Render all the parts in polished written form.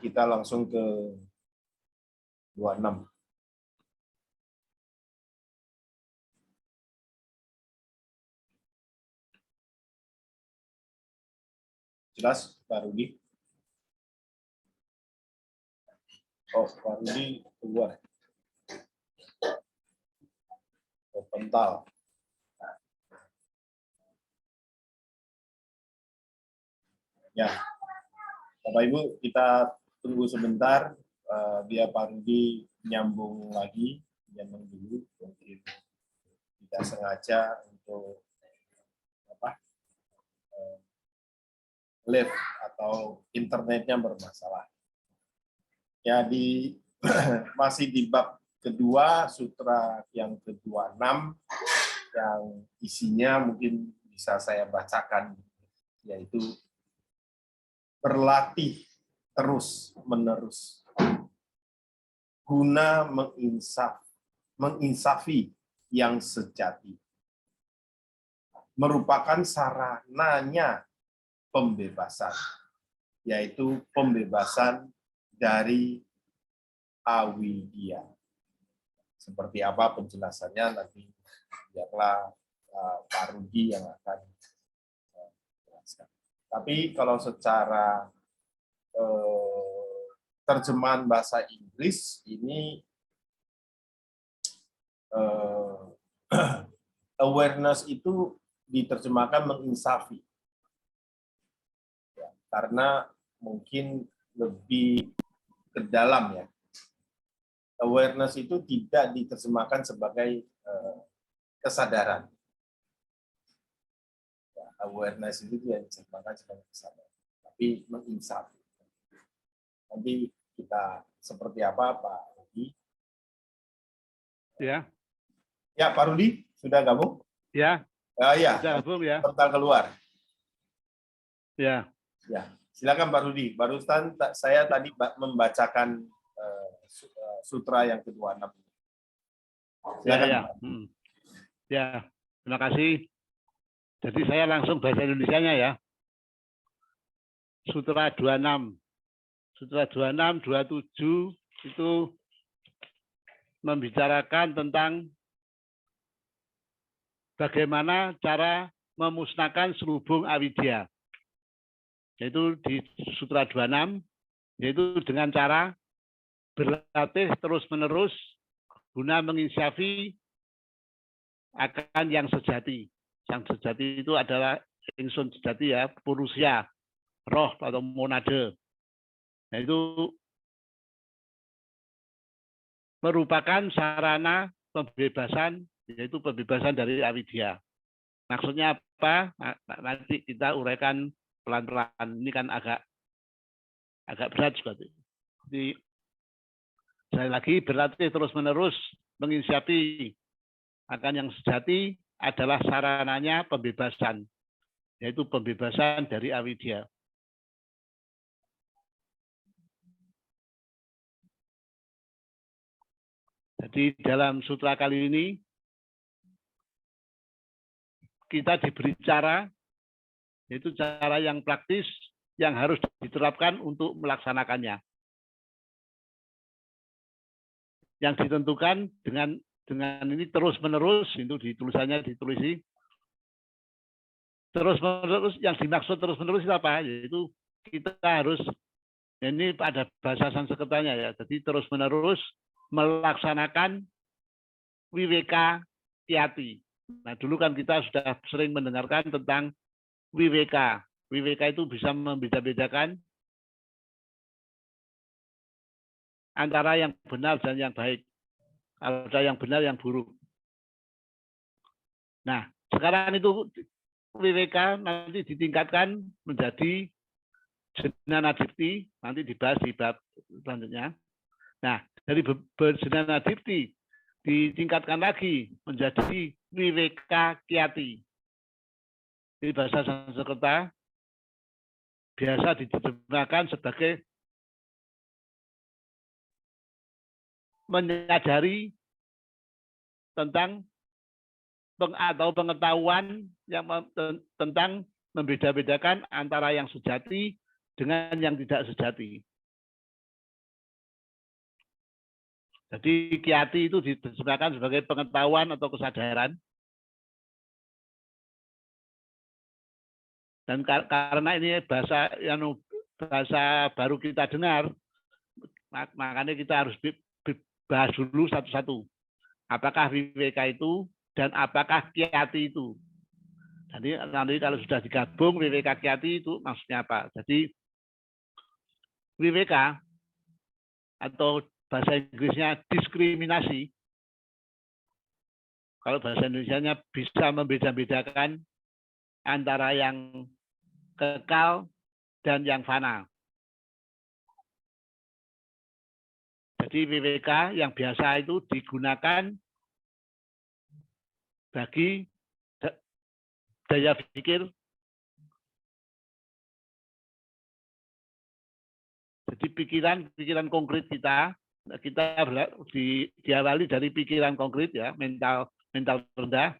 kita langsung ke 26. Jelas, Pak Rudi? Oh, Pak Rudi keluar. Oh, pental. Ya, Bapak Ibu, kita tunggu sebentar. Biar Pak Rudi nyambung lagi, nyambung dulu. Mungkin tidak sengaja untuk live atau internetnya bermasalah. Ya, masih di bab kedua, sutra yang ke-26, yang isinya mungkin bisa saya bacakan, yaitu berlatih terus-menerus guna menginsafi yang sejati, merupakan sarananya pembebasan, yaitu pembebasan dari awidya. Seperti apa penjelasannya nanti biarlah Pak Rudi yang akan jelaskan. Tapi kalau secara terjemahan bahasa Inggris ini awareness itu diterjemahkan menginsafi. Ya, karena mungkin lebih ke dalam ya. Awareness itu tidak diterjemahkan sebagai kesadaran. Ya, awareness itu tidak diterjemahkan sebagai kesadaran, tapi menginsafi. Nanti kita seperti apa, Pak Rudi? Ya. Ya, Pak Rudi sudah gabung? Ya. Ya. Sudah gabung ya. Portal keluar. Ya. Ya, silakan Pak Rudi. Barusan saya tadi membacakan sutra yang ke-26. Silakan. Ya. Ya, terima kasih. Jadi saya langsung bahasa Indonesianya ya. Sutra 26. Sutra 26, 27 itu membicarakan tentang bagaimana cara memusnahkan selubung avidya. Yaitu di Sutra 26, yaitu dengan cara berlatih terus-menerus guna menginsafi akan yang sejati. Yang sejati itu adalah ingsun sejati ya, purusya, roh atau monade. Nah, itu merupakan sarana pembebasan, yaitu pembebasan dari avidya. Maksudnya apa? Nanti kita uraikan pelan-pelan. Ini kan agak berat seperti itu. Jadi, sekali lagi berlatih terus-menerus menginsafi akan yang sejati adalah sarananya pembebasan, yaitu pembebasan dari avidya. Jadi dalam sutra kali ini kita diberi cara, yaitu cara yang praktis yang harus diterapkan untuk melaksanakannya. Yang ditentukan dengan ini terus-menerus, itu ditulisi. Terus-menerus, yang dimaksud terus-menerus itu apa? Yaitu kita harus, ini ada bahasa Sanskertanya ya, jadi terus-menerus melaksanakan Viveka Kyati. Nah, dulu kan kita sudah sering mendengarkan tentang Viveka. Viveka itu bisa membeda-bedakan antara yang benar dan yang baik. Ada yang benar, yang buruk. Nah, sekarang itu Viveka nanti ditingkatkan menjadi Jnana Dipti, nanti dibahas di bab selanjutnya. Nah, dari Jnana Dipti ditingkatkan lagi menjadi Viveka Kyati. Di bahasa Sanskerta biasa diterjemahkan sebagai menyadari tentang atau pengetahuan yang tentang membeda-bedakan antara yang sejati dengan yang tidak sejati. Jadi kiati itu diterjemahkan sebagai pengetahuan atau kesadaran. Dan karena ini bahasa baru kita dengar, makanya kita harus bahas dulu satu-satu. Apakah Wiveka itu dan apakah Kiati itu? Jadi nanti kalau sudah digabung Wiveka Kiati itu maksudnya apa? Jadi Wiveka atau bahasa Inggrisnya diskriminasi. Kalau bahasa Indonesianya bisa membeda-bedakan antara yang kekal dan yang fana. Jadi WWK yang biasa itu digunakan bagi daya pikir. Jadi pikiran konkret kita diawali dari pikiran konkret ya, mental rendah.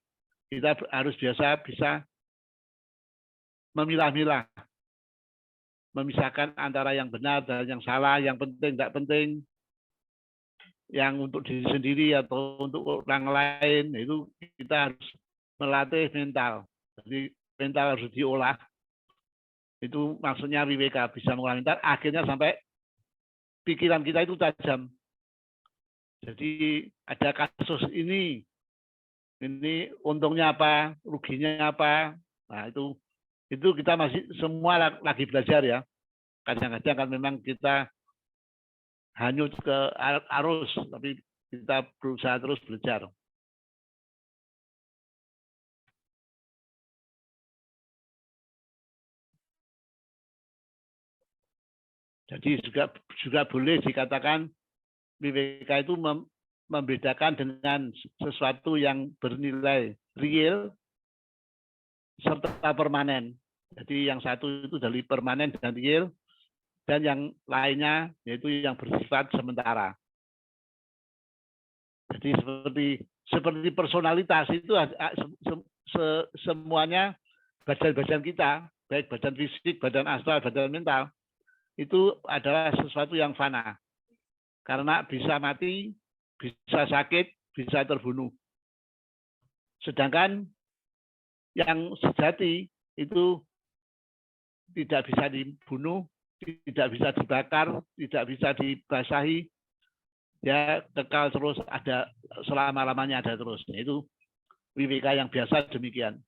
Kita harus bisa memilah-milah, memisahkan antara yang benar dan yang salah, yang penting tidak penting, yang untuk diri sendiri atau untuk orang lain. Itu kita harus melatih mental. Jadi mental harus diolah. Itu maksudnya Wiveka, bisa mengolah mental, akhirnya sampai pikiran kita itu tajam. Jadi ada kasus ini untungnya apa, ruginya apa. Nah itu kita masih semua lagi belajar ya. Kadang-kadang kan memang kita hanyut ke arus, tapi kita berusaha terus belajar. Jadi juga boleh dikatakan Wiveka itu membedakan dengan sesuatu yang bernilai real serta permanen. Jadi yang satu itu dari permanen dan real, dan yang lainnya yaitu yang bersifat sementara. Jadi seperti personalitas itu semuanya badan-badan kita, baik badan fisik, badan astral, badan mental, itu adalah sesuatu yang fana. Karena bisa mati, bisa sakit, bisa terbunuh. Sedangkan yang sejati itu tidak bisa dibunuh, tidak bisa dibakar, tidak bisa dibasahi, ya kekal terus, ada selama-lamanya, ada terus. Itu Wiveka yang biasa demikian.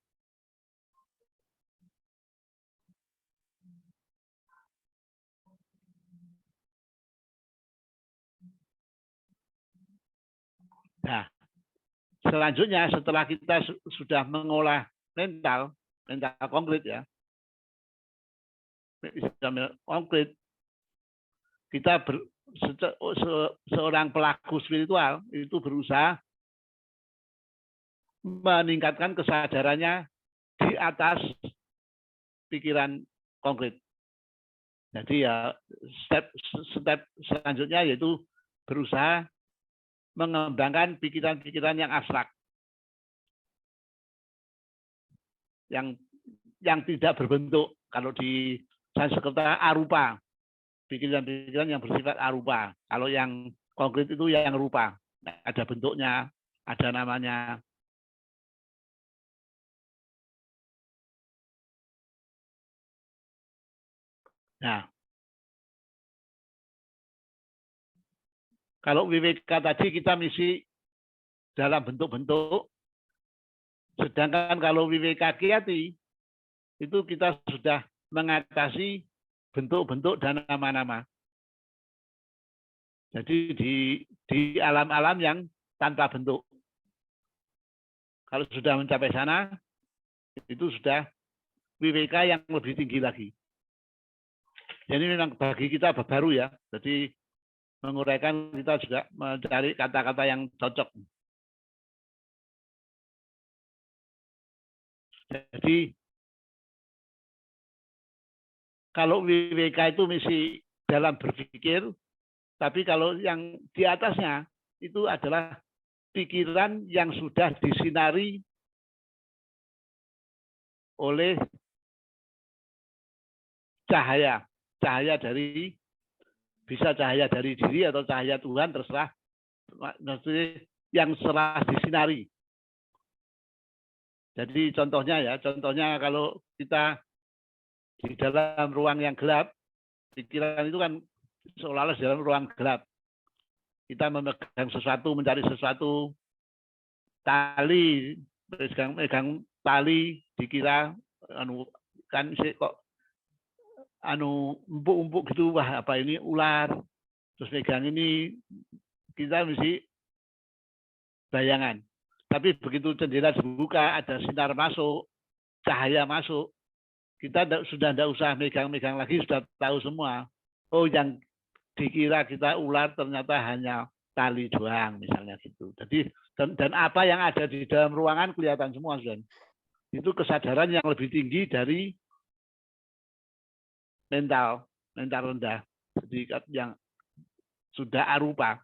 Nah, selanjutnya setelah kita sudah mengolah mental konkret ya, konkret, kita seorang pelaku spiritual itu berusaha meningkatkan kesadarannya di atas pikiran konkret. Jadi ya step selanjutnya yaitu berusaha mengembangkan pikiran-pikiran yang abstrak, yang tidak berbentuk. Kalau di Sanskerta arupa, pikiran-pikiran yang bersifat arupa. Kalau yang konkret itu yang rupa, ada bentuknya, ada namanya. Nah, kalau Wiveka tadi kita misi dalam bentuk-bentuk, sedangkan kalau Wiveka Kiati itu kita sudah mengatasi bentuk-bentuk dan nama-nama. Jadi di alam-alam yang tanpa bentuk. Kalau sudah mencapai sana, itu sudah Wiveka yang lebih tinggi lagi. Jadi memang bagi kita baru ya. Jadi menguraikan, kita juga mencari kata-kata yang cocok. Jadi kalau Wiveka itu misi dalam berpikir, tapi kalau yang di atasnya itu adalah pikiran yang sudah disinari oleh cahaya dari, bisa cahaya dari diri atau cahaya Tuhan, terserah maksudnya yang setelah disinari. Jadi contohnya kalau kita di dalam ruang yang gelap, pikiran itu kan seolah-olah di dalam ruang gelap. Kita memegang sesuatu, mencari sesuatu, tali, megang tali, dikira kan kok empuk-empuk gitu, wah apa ini ular, terus megang ini, kita mesti bayangan. Tapi begitu jendela dibuka, ada sinar masuk, cahaya masuk, kita sudah tidak usah megang-megang lagi, sudah tahu semua. Oh, yang dikira kita ular ternyata hanya tali doang, misalnya gitu. Jadi dan apa yang ada di dalam ruangan kelihatan semua, Sudan. Itu kesadaran yang lebih tinggi dari mental rendah. Jadi yang sudah arupa.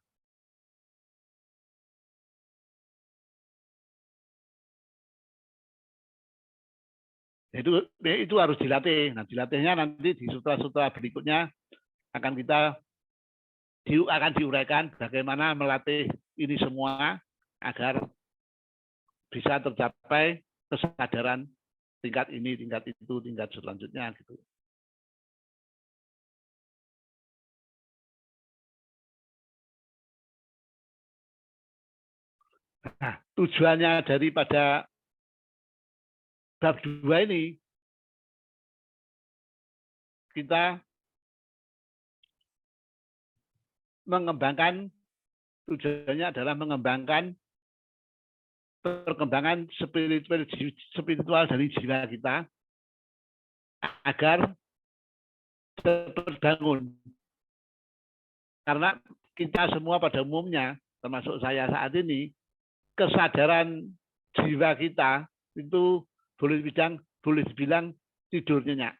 Itu harus dilatih. Nah, dilatihnya nanti di sutra-sutra berikutnya akan diuraikan bagaimana melatih ini semua agar bisa tercapai kesadaran tingkat ini, tingkat itu, tingkat selanjutnya gitu. Nah, tujuannya daripada bab 2 ini, kita mengembangkan, tujuannya adalah mengembangkan perkembangan spiritual dari jiwa kita agar terbangun. Karena kita semua pada umumnya, termasuk saya saat ini, kesadaran jiwa kita itu boleh dibilang tidur nyenyak,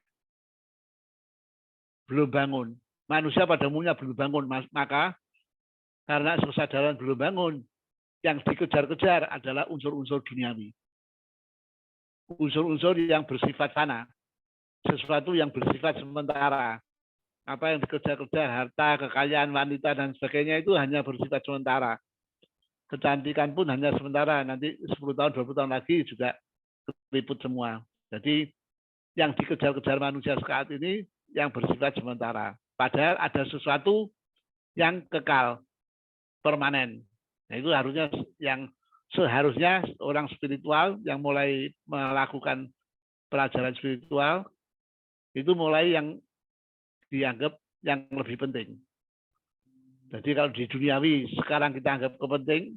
belum bangun. Manusia pada umumnya belum bangun, maka karena kesadaran belum bangun, yang dikejar-kejar adalah unsur-unsur duniawi, unsur-unsur yang bersifat fana, sesuatu yang bersifat sementara. Apa yang dikejar-kejar, harta, kekayaan, wanita dan sebagainya itu hanya bersifat sementara. Kecantikan pun hanya sementara, nanti 10 tahun, 20 tahun lagi juga keriput semua. Jadi yang dikejar-kejar manusia saat ini yang bersifat sementara. Padahal ada sesuatu yang kekal, permanen. Nah, itu harusnya yang seharusnya orang spiritual yang mulai melakukan pelajaran spiritual itu mulai yang dianggap yang lebih penting. Jadi kalau di duniawi sekarang kita anggap penting,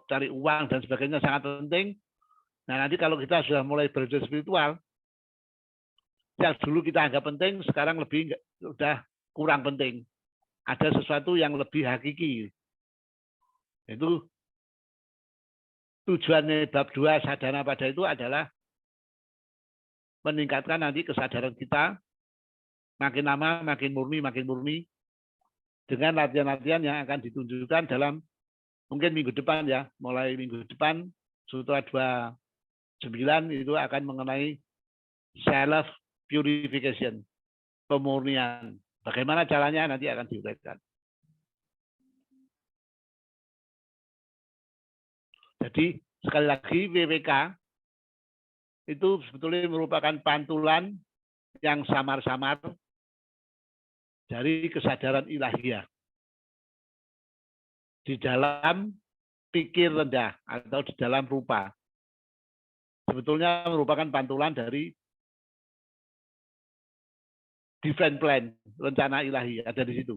cari uang dan sebagainya sangat penting. Nah, nanti kalau kita sudah mulai belajar spiritual, yang dulu kita anggap penting, sekarang lebih sudah kurang penting. Ada sesuatu yang lebih hakiki. Itu tujuannya bab 2 sadhana pada itu adalah meningkatkan nanti kesadaran kita makin lama makin murni dengan latihan-latihan yang akan ditunjukkan dalam mungkin minggu depan ya, mulai minggu depan sutra 29 itu akan mengenai self purification, pemurnian. Bagaimana caranya nanti akan diuraikan. Jadi sekali lagi WWK itu sebetulnya merupakan pantulan yang samar-samar dari kesadaran ilahiyah di dalam pikir rendah atau di dalam rupa. Sebetulnya merupakan pantulan dari divine plan, rencana ilahi ada di situ.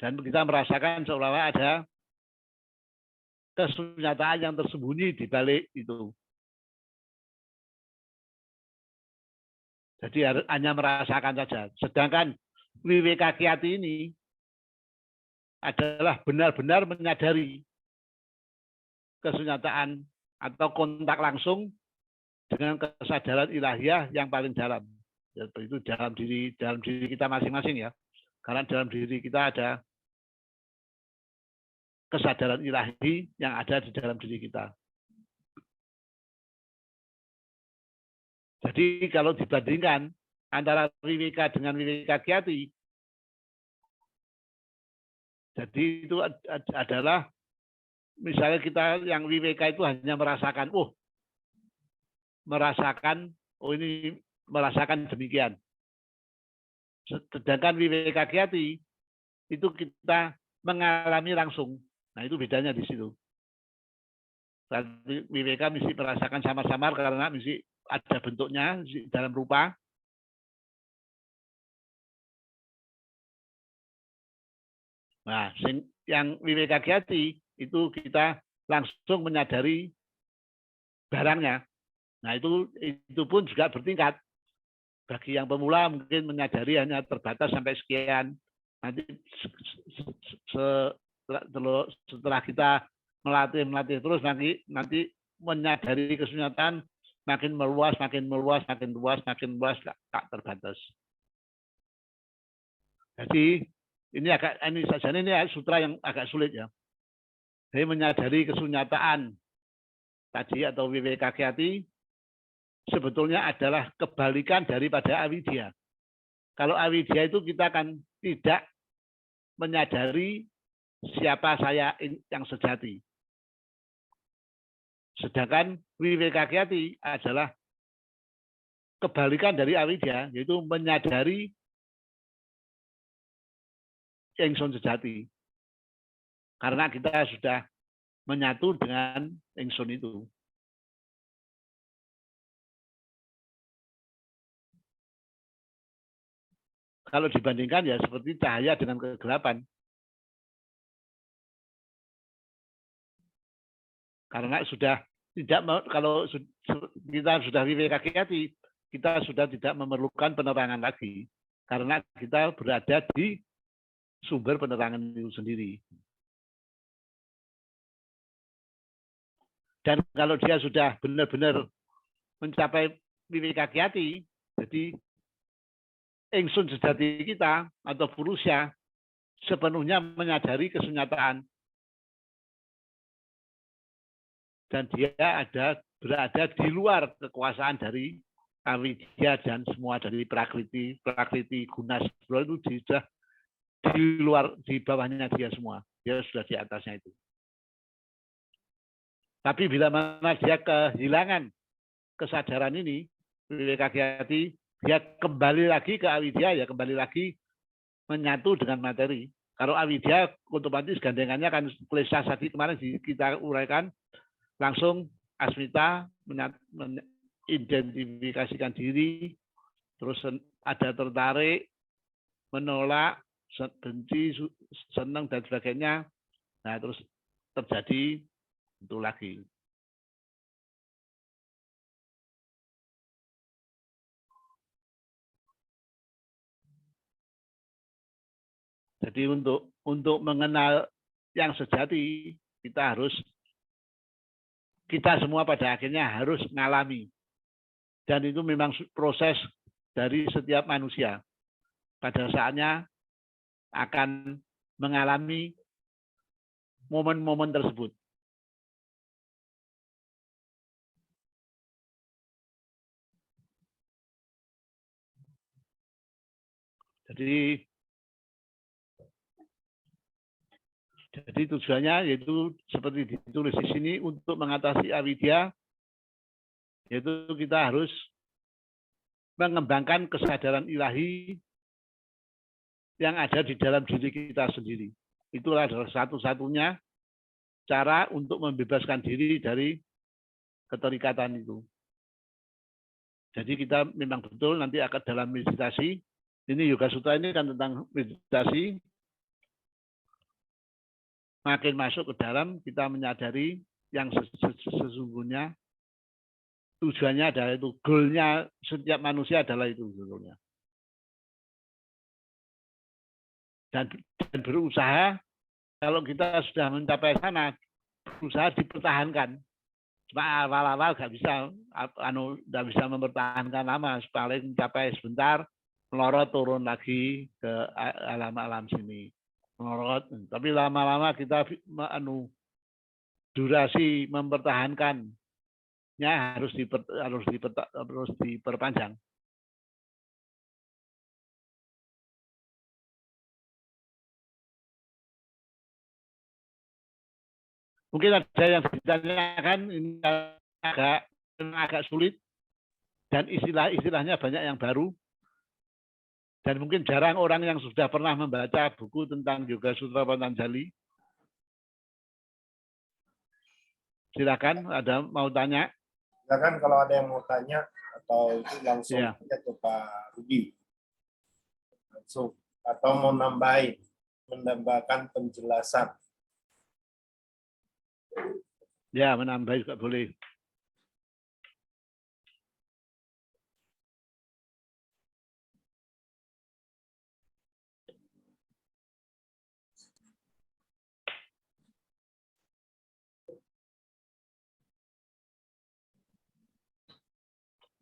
Dan kita merasakan seolah-olah ada kesunyataan yang tersembunyi di balik itu. Jadi hanya merasakan saja. Sedangkan Wiweka Khyati ini adalah benar-benar menyadari kesunyataan atau kontak langsung dengan kesadaran ilahiyah yang paling dalam. Itu dalam diri kita masing-masing ya. Karena dalam diri kita ada kesadaran ilahi yang ada di dalam diri kita. Jadi kalau dibandingkan antara Wiweka dengan Wiweka Khyati, Jadi itu adalah misalnya kita yang WWK itu hanya merasakan, ini merasakan demikian. Sedangkan WWK Kyati itu kita mengalami langsung. Nah itu bedanya di situ. WWK mesti merasakan samar-samar karena mesti ada bentuknya dalam rupa. Nah, yang WWK Kyati itu kita langsung menyadari barangnya. Nah, itu pun juga bertingkat. Bagi yang pemula mungkin menyadari hanya terbatas sampai sekian. Nanti setelah kita melatih terus nanti menyadari kesunyatan makin meluas, makin luas, tak terbatas. Jadi ini sutra yang agak sulit ya. Jadi menyadari kesunyataan tadi atau WWK Kyati sebetulnya adalah kebalikan daripada avidya. Kalau avidya itu kita akan tidak menyadari siapa saya yang sejati. Sedangkan WWK Kyati adalah kebalikan dari avidya, yaitu menyadari ingsun sejati. Karena kita sudah menyatu dengan ingsun itu. Kalau dibandingkan ya seperti cahaya dengan kegelapan. Karena sudah tidak, kalau kita sudah WWK Kyati, kita sudah tidak memerlukan penerangan lagi. Karena kita berada di sumber penerangan itu sendiri. Dan kalau dia sudah benar-benar mencapai WWK Kyati, jadi ingsun sejati kita atau purusya sepenuhnya menyadari kesunyataan. Dan dia berada di luar kekuasaan dari avidya dan semua dari prakriti guna itu sudah di luar, di bawahnya dia semua. Dia sudah di atasnya itu. Tapi bila mana dia kehilangan kesadaran ini, WWK Kyati, dia kembali lagi ke avidya, ya kembali lagi menyatu dengan materi. Kalau avidya otomatis gandengannya kan klesa tadi kemarin kita uraikan, langsung asmita mengidentifikasikan diri, terus ada tertarik, menolak, benci, senang dan sebagainya. Nah, terus terjadi itu lagi. Jadi untuk mengenal yang sejati, kita semua pada akhirnya harus mengalami. Dan itu memang proses dari setiap manusia. Pada saatnya akan mengalami momen-momen tersebut. Jadi tujuannya yaitu seperti ditulis di sini untuk mengatasi avidya, yaitu kita harus mengembangkan kesadaran ilahi yang ada di dalam diri kita sendiri. Itulah adalah satu-satunya cara untuk membebaskan diri dari keterikatan itu. Jadi kita memang betul nanti akan dalam meditasi. Ini Yoga Sutra ini kan tentang meditasi. Makin masuk ke dalam, kita menyadari yang sesungguhnya tujuannya adalah itu, goalnya setiap manusia adalah itu sebetulnya. Dan berusaha, kalau kita sudah mencapai sana, berusaha dipertahankan. Cuma awal-awal nggak bisa mempertahankan lama, paling mencapai sebentar, melorot turun lagi ke alam-alam sini. Melorot, tapi lama-lama kita durasi mempertahankannya harus diperpanjang. Mungkin ada yang ditanyakan, ini agak sulit, dan istilah-istilahnya banyak yang baru. Dan mungkin jarang orang yang sudah pernah membaca buku tentang Yoga Sutra Patanjali. Silakan, ada mau tanya? Silakan kalau ada yang mau tanya atau itu langsung Ya. aja ke Pak Rudi. Langsung. Atau mau menambahkan penjelasan. Ya, menambah juga boleh.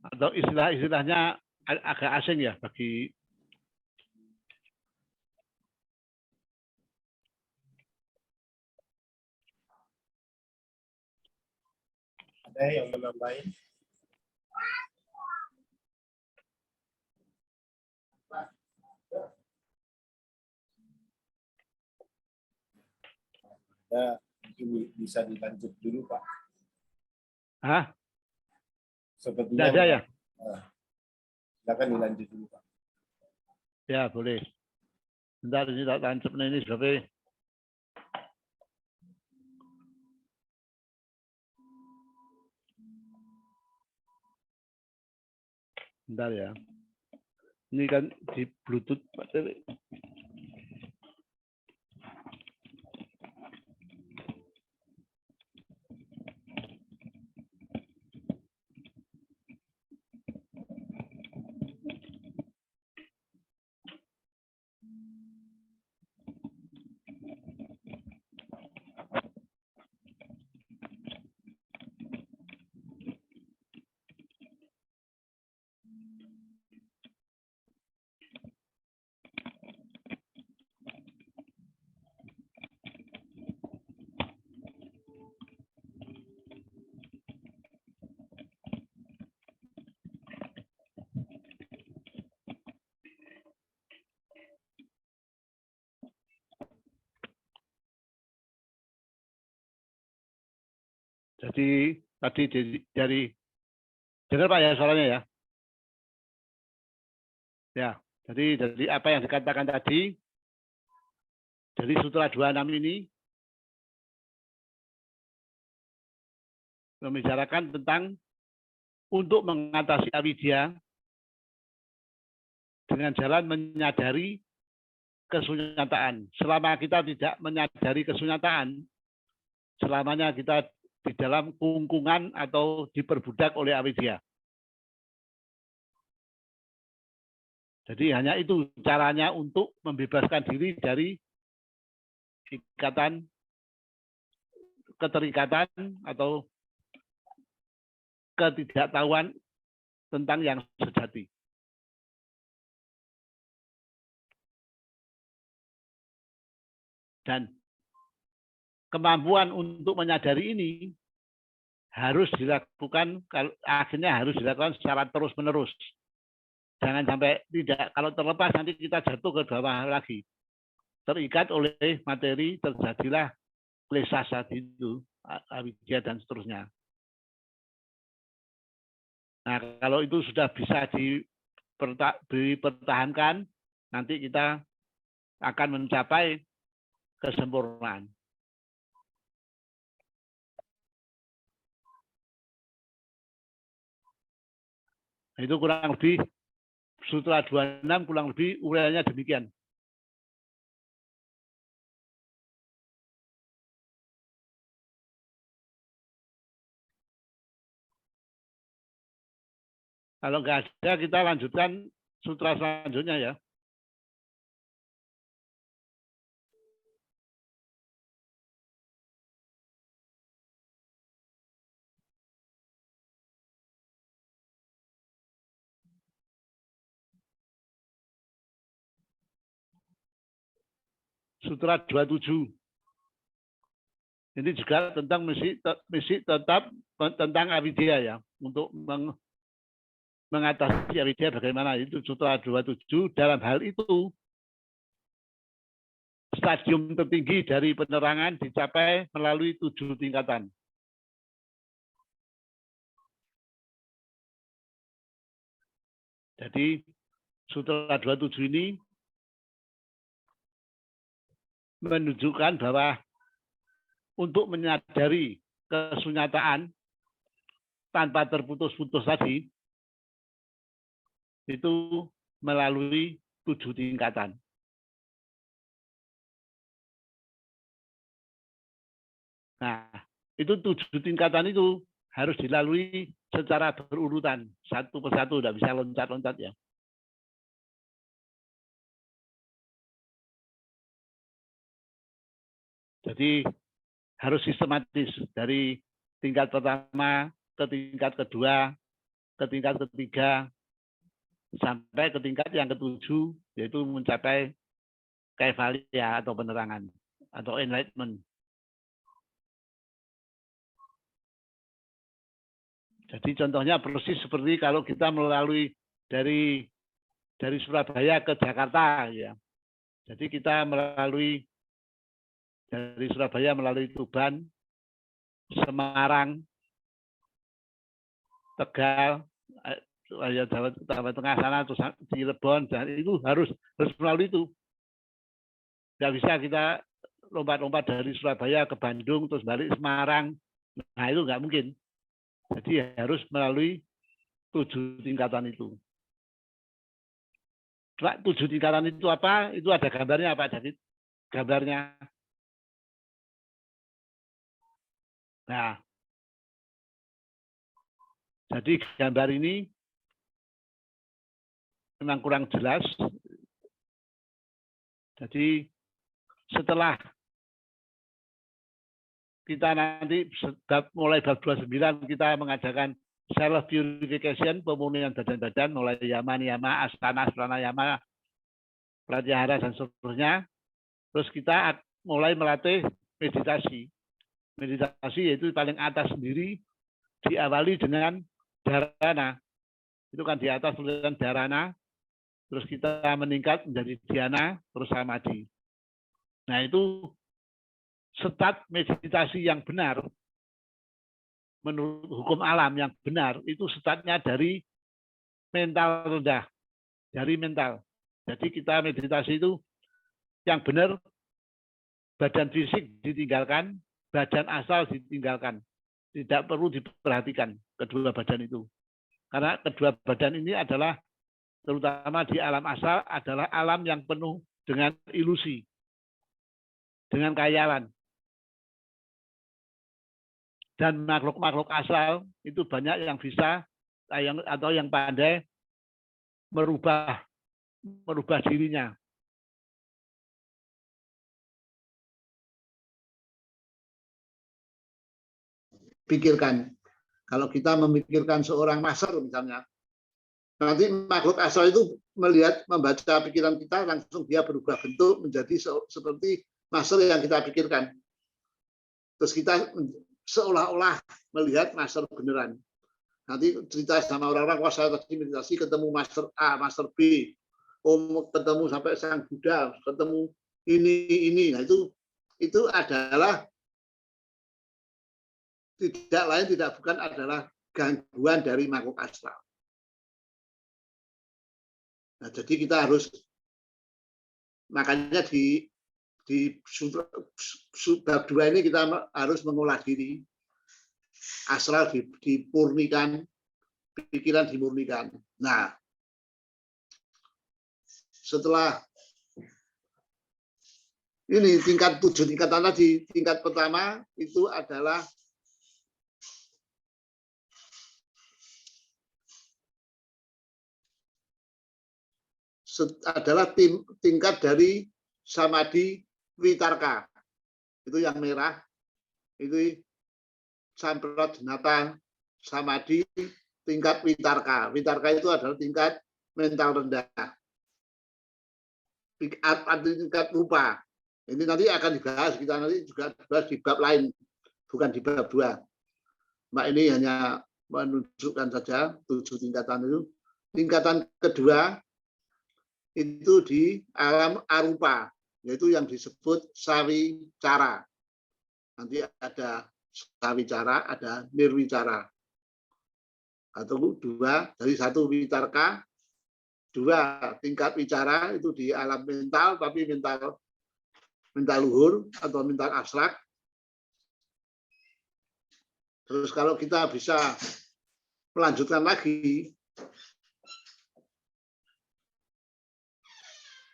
Atau istilah-istilahnya agak asing ya bagi Ada yang menambahin? Ada, mungkin bisa dilanjut dulu Pak. Hah? Sepertinya Tidak ada ya? Silakan dilanjut dulu Pak. Ya, boleh. Bentar, ini tak tancap ini sampai. Bentar ya. Ini kan di Bluetooth. Jadi tadi dari dengar Pak ya suaranya ya. Ya, jadi apa yang dikatakan tadi dari Sutra 26 ini membicarakan tentang untuk mengatasi avidya dengan jalan menyadari kesunyataan. Selama kita tidak menyadari kesunyataan, selamanya kita di dalam kungkungan atau diperbudak oleh avidya. Jadi hanya itu caranya untuk membebaskan diri dari ikatan, keterikatan atau ketidaktahuan tentang yang sejati. Dan kemampuan untuk menyadari ini harus dilakukan, akhirnya harus dilakukan secara terus-menerus. Jangan sampai tidak, kalau terlepas nanti kita jatuh ke bawah lagi. Terikat oleh materi, terjadilah klesa tadi itu, avidya dan seterusnya. Nah, kalau itu sudah bisa dipertahankan, nanti kita akan mencapai kesempurnaan. Itu kurang lebih Sutra 26 kurang lebih uraiannya demikian. Kalau nggak ada, kita lanjutkan sutra selanjutnya ya. Sutra 27. Ini juga tentang misi tetap tentang avidya ya, untuk mengatasi avidya bagaimana. Itu Sutra 27. Dalam hal itu stadium tertinggi dari penerangan dicapai melalui 7 tingkatan. Jadi Sutra 27 ini menunjukkan bahwa untuk menyadari kesunyataan tanpa terputus-putus tadi, itu melalui 7 tingkatan. Nah, itu 7 tingkatan itu harus dilalui secara berurutan, satu persatu, tidak bisa loncat-loncat ya. Jadi harus sistematis dari tingkat pertama ke tingkat kedua, ke tingkat ketiga, sampai ke tingkat yang ketujuh, yaitu mencapai kaivalya atau penerangan atau enlightenment. Jadi contohnya persis seperti kalau kita melalui dari Surabaya ke Jakarta, ya. Jadi kita melalui dari Surabaya melalui Tuban, Semarang, Tegal, Jawa Tengah sana, terus Cirebon, dan itu harus melalui itu. Tidak bisa kita lompat-lompat dari Surabaya ke Bandung, terus balik Semarang. Nah itu nggak mungkin. Jadi harus melalui 7 tingkatan itu. 7 tingkatan itu apa? Itu ada gambarnya Pak David? Gambarnya. Nah, jadi gambar ini memang kurang jelas. Jadi setelah kita nanti mulai bab 29 kita mengajarkan self purification, pemurnian badan-badan mulai yama, niyama, asana, pranayama, pratyahara dan seterusnya. Terus kita mulai melatih meditasi. Meditasi yaitu paling atas sendiri diawali dengan dharana. Itu kan di atas tulisan dharana. Terus kita meningkat menjadi dhyana, terus samadhi. Nah itu start meditasi yang benar, menurut hukum alam yang benar, itu startnya dari mental rendah, dari mental. Jadi kita meditasi itu yang benar, badan fisik ditinggalkan, badan asal ditinggalkan. Tidak perlu diperhatikan kedua badan itu. Karena kedua badan ini adalah, terutama di alam asal, adalah alam yang penuh dengan ilusi, dengan khayalan. Dan makhluk-makhluk asal itu banyak yang bisa atau yang pandai merubah dirinya. Pikirkan, kalau kita memikirkan seorang master misalnya, nanti makhluk asal itu membaca pikiran kita, langsung dia berubah bentuk menjadi seperti master yang kita pikirkan. Terus kita seolah-olah melihat master beneran. Nanti cerita sama orang-orang, wah saya tadi meditasi ketemu master A, master B, ketemu sampai sang Buddha, ketemu ini. Nah itu adalah bukan adalah gangguan dari makhluk astral. Nah, jadi kita harus, makanya di bab 2 ini kita harus mengolah diri, astral dipurnikan, pikiran dimurnikan. Nah, setelah ini tingkat 7 tingkatan tadi, tingkat pertama itu adalah tingkat dari samadhi vitarka. Itu yang merah, itu samprajnata samadhi tingkat vitarka. Vitarka itu adalah tingkat mental rendah. Tingkat rupa. Ini nanti akan dibahas, kita nanti juga dibahas di bab lain, bukan di bab 2. Mbak ini hanya menunjukkan saja 7 tingkatan itu. Tingkatan kedua itu di alam arupa. yaitu yang disebut sawicara. Nanti ada sawicara, ada nirwicara. Atau dua, dari satu witarka, dua tingkat wicara itu di alam mental, tapi mental luhur atau mental abstrak. Terus kalau kita bisa melanjutkan lagi,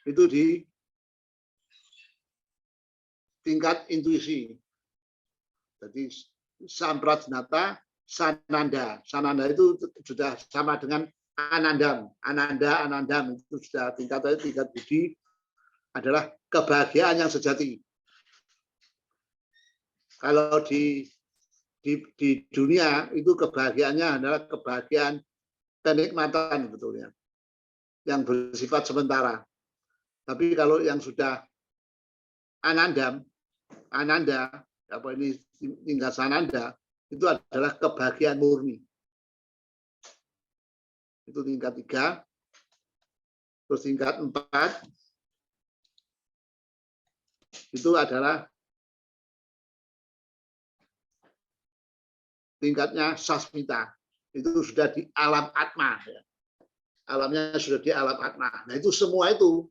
itu di tingkat intuisi. Jadi samprajnata, sananda. Sananda itu sudah sama dengan anandam. Anandam itu sudah tingkat budi, adalah kebahagiaan yang sejati. Kalau di dunia itu kebahagiaannya adalah kebahagiaan kenikmatan betulnya, yang bersifat sementara. Tapi kalau yang sudah ananda, apa ini tingkat sananda, itu adalah kebahagiaan murni. Itu tingkat 3. Terus tingkat 4 itu adalah tingkatnya sasmita. Itu sudah di alam atma. Ya. Alamnya sudah di alam atma. Nah itu semua itu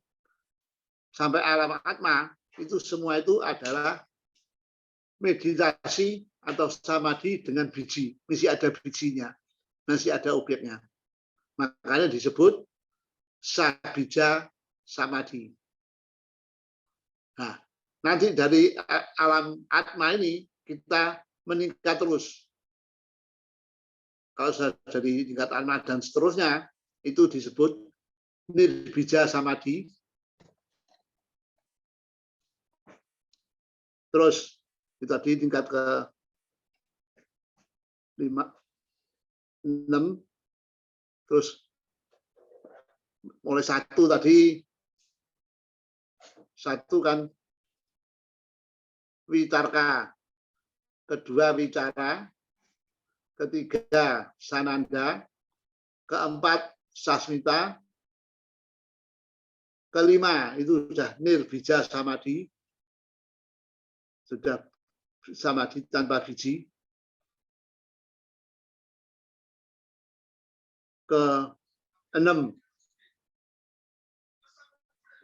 sampai alam atma, itu semua itu adalah meditasi atau samadhi dengan biji. Masih ada bijinya, masih ada objeknya. Makanya disebut sabija samadhi. Nah, nanti dari alam atma ini kita meningkat terus. Kalau sudah dari tingkat atma dan seterusnya, itu disebut nirbija samadhi. Terus itu tadi tingkat ke 5, 6, terus mulai 1 tadi, 1 kan witarka, kedua wicara, ketiga sananda, keempat sasmita, kelima itu sudah nirbija samadhi, sudah samadhi tanpa biji. Ke-6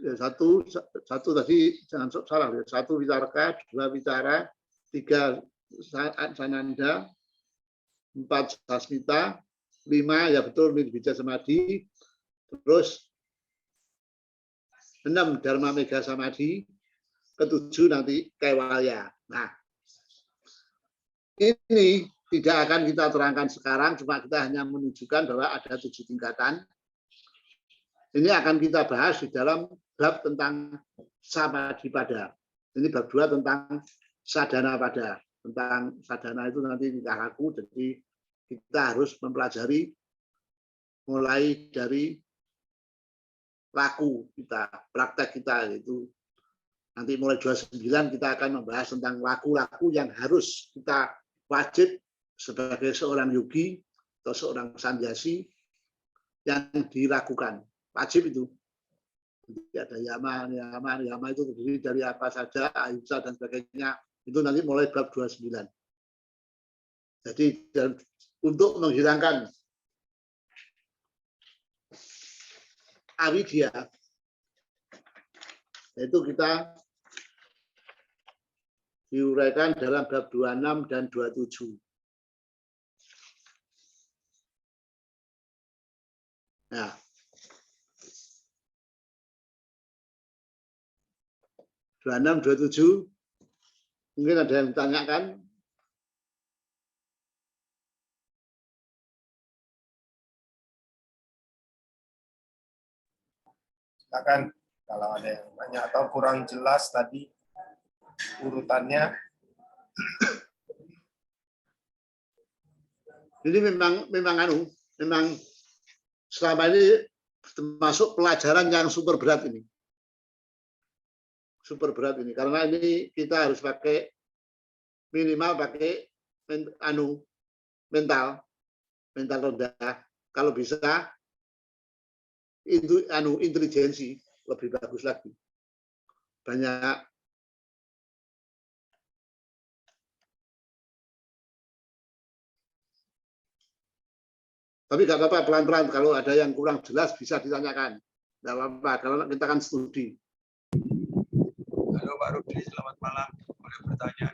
ya, satu tadi jangan salah ya, 1 witarka, 2 wicara, 3 sananda, 4 sasmita, 5 ya betul nirbija samadhi, terus 6 dharma mega samadhi, ke-7 nanti kaivalya. Nah, ini tidak akan kita terangkan sekarang, cuma kita hanya menunjukkan bahwa ada 7 tingkatan. Ini akan kita bahas di dalam bab tentang samadhipada. Ini bab 2 tentang sadhana pada. Tentang sadhana itu nanti tingkah laku, jadi kita harus mempelajari mulai dari laku kita, praktek kita, yaitu nanti mulai 29 kita akan membahas tentang laku-laku yang harus kita wajib sebagai seorang yogi atau seorang sannyasi yang dilakukan. Wajib itu. Ada yama itu terdiri dari apa saja, ahimsa dan sebagainya. Itu nanti mulai bab 29. Jadi untuk menghilangkan avidya, itu kita diuraikan dalam bab 26 dan 27. Nah, dua enam, 27, mungkin ada yang ditanyakan. Silakan kalau ada yang tanya atau kurang jelas tadi urutannya. Ini memang selama ini termasuk pelajaran yang super berat ini. Super berat ini karena ini kita harus pakai minimal pakai mental rendah. Kalau bisa itu intelijensi lebih bagus lagi. banyak. Tapi nggak apa-apa, pelan-pelan. Kalau ada yang kurang jelas bisa ditanyakan. Nggak apa-apa, kalau kita kan studi. Halo Pak Rudi, selamat malam. Boleh bertanya?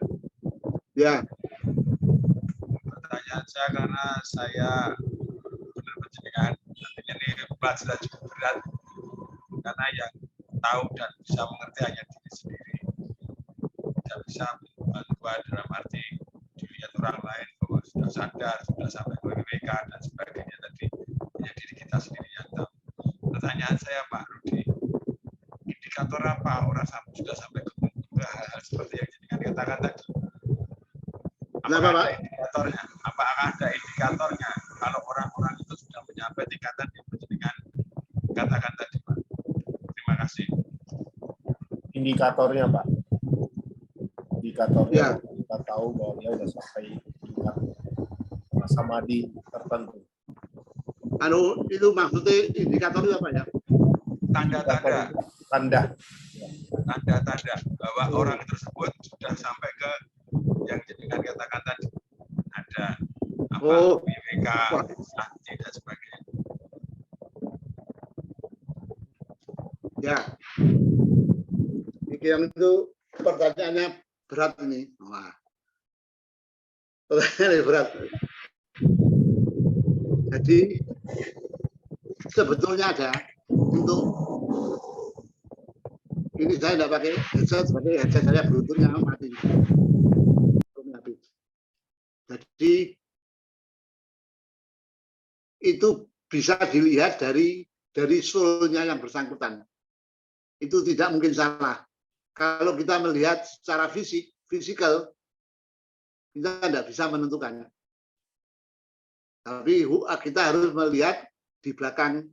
Ya, Pertanyaan saya karena saya benar penjenengan nantinya ini pelajaran cukup berat karena yang tahu dan bisa mengerti hanya diri sendiri. Tidak bisa bantuan dalam arti dilihat orang lain bahwa sudah sadar, sudah sampai ke WWK dan sebagainya tadi hanya diri kita sendiri yang tahu. Pertanyaan saya Pak Rudi, indikator apa orang sudah sampai ke hal-hal seperti yang jenengan katakan tadi? Apakah ada indikatornya? Apakah ada indikatornya kalau orang-orang itu sudah mencapai tingkatan yang jenengan katakan tadi, Pak? Terima kasih. Indikatornya, Pak. Indikatornya Ya. kita tahu bahwa dia sudah sampai tingkat samadhi tertentu. itu maksudnya indikator itu apa ya? Tanda-tanda. Tanda. Bahwa orang tersebut sudah sampai ke yang jenengan katakan tadi. Ada apa? WWK, sakti dan sebagainya. Ya, yang itu pertanyaannya berat ini. Wah, pertanyaannya berat. Jadi sebetulnya ada untuk ini saya tidak pakai headset, sebagai headset saya beruntungnya mati. Jadi itu bisa dilihat dari soul-nya yang bersangkutan. Itu tidak mungkin salah. Kalau kita melihat secara fisikal, kita tidak bisa menentukan. Tapi kita harus melihat di belakang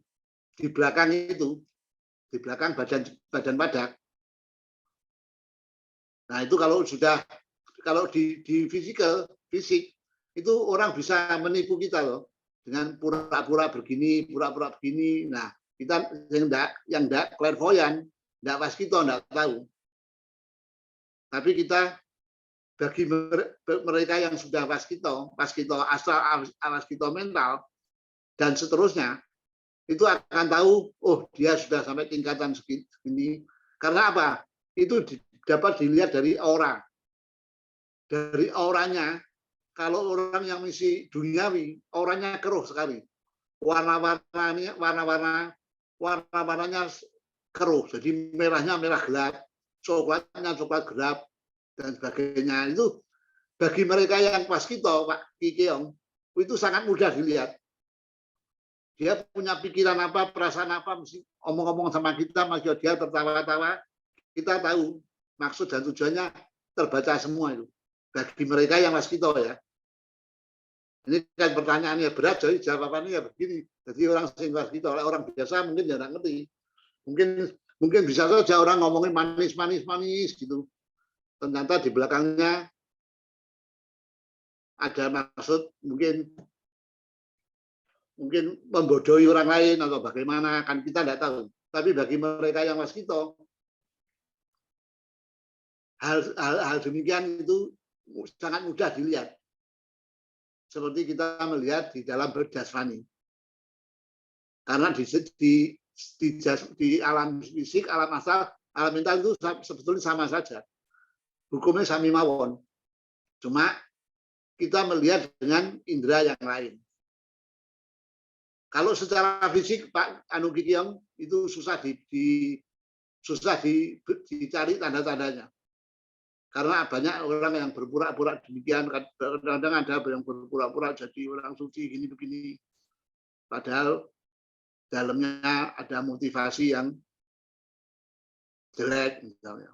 itu, di belakang badan padak. Nah itu kalau di fisik itu orang bisa menipu kita loh dengan pura-pura begini. Nah kita yang enggak clairvoyant, enggak waskito, enggak tahu. Tapi kita bagi mereka yang sudah waskito astral, waskito mental dan seterusnya itu akan tahu, oh dia sudah sampai tingkatan segini. Karena apa? Itu dapat dilihat dari aura. Dari auranya, kalau orang yang misi duniawi, auranya keruh sekali. Warna-warnanya keruh. Jadi merahnya merah gelap, coklatnya coklat gelap, dan sebagainya. Itu bagi mereka yang waskito, Pak Ki Keong, itu sangat mudah dilihat. Dia punya pikiran apa, perasaan apa, mesti omong-omong sama kita, masih dia tertawa-tawa, kita tahu maksud dan tujuannya terbaca semua itu. Bagi mereka yang waskito ya. Ini kan pertanyaannya berat, jadi jawabannya ya begini. Jadi orang sing waskito, orang biasa mungkin ya nggak ngerti. Mungkin bisa saja orang ngomongin manis gitu. Ternyata di belakangnya ada maksud mungkin membodohi orang lain atau bagaimana, kan kita tidak tahu. Tapi bagi mereka yang waskito, hal demikian itu sangat mudah dilihat. Seperti kita melihat di dalam berdasmani. Karena di alam fisik, alam asal, alam mental itu sebetulnya sama saja. Hukumnya sami mawon. Cuma kita melihat dengan indera yang lain. Kalau secara fisik Pak Anu Ki Keong itu susah dicari tanda-tandanya. Karena banyak orang yang berpura-pura demikian, kadang-kadang ada yang berpura-pura jadi orang suci gini begini. Padahal dalamnya ada motivasi yang jelek misalnya.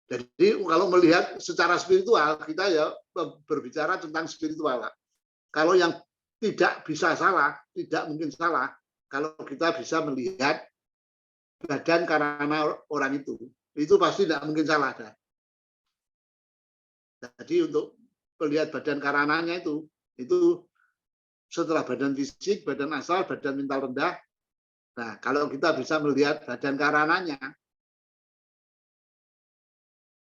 Jadi kalau melihat secara spiritual, kita ya berbicara tentang spiritual. Kalau yang tidak bisa salah, tidak mungkin salah, kalau kita bisa melihat badan karana orang itu pasti tidak mungkin salah. Jadi untuk melihat badan karananya itu setelah badan fisik, badan asal, badan mental rendah, Nah, kalau kita bisa melihat badan karananya,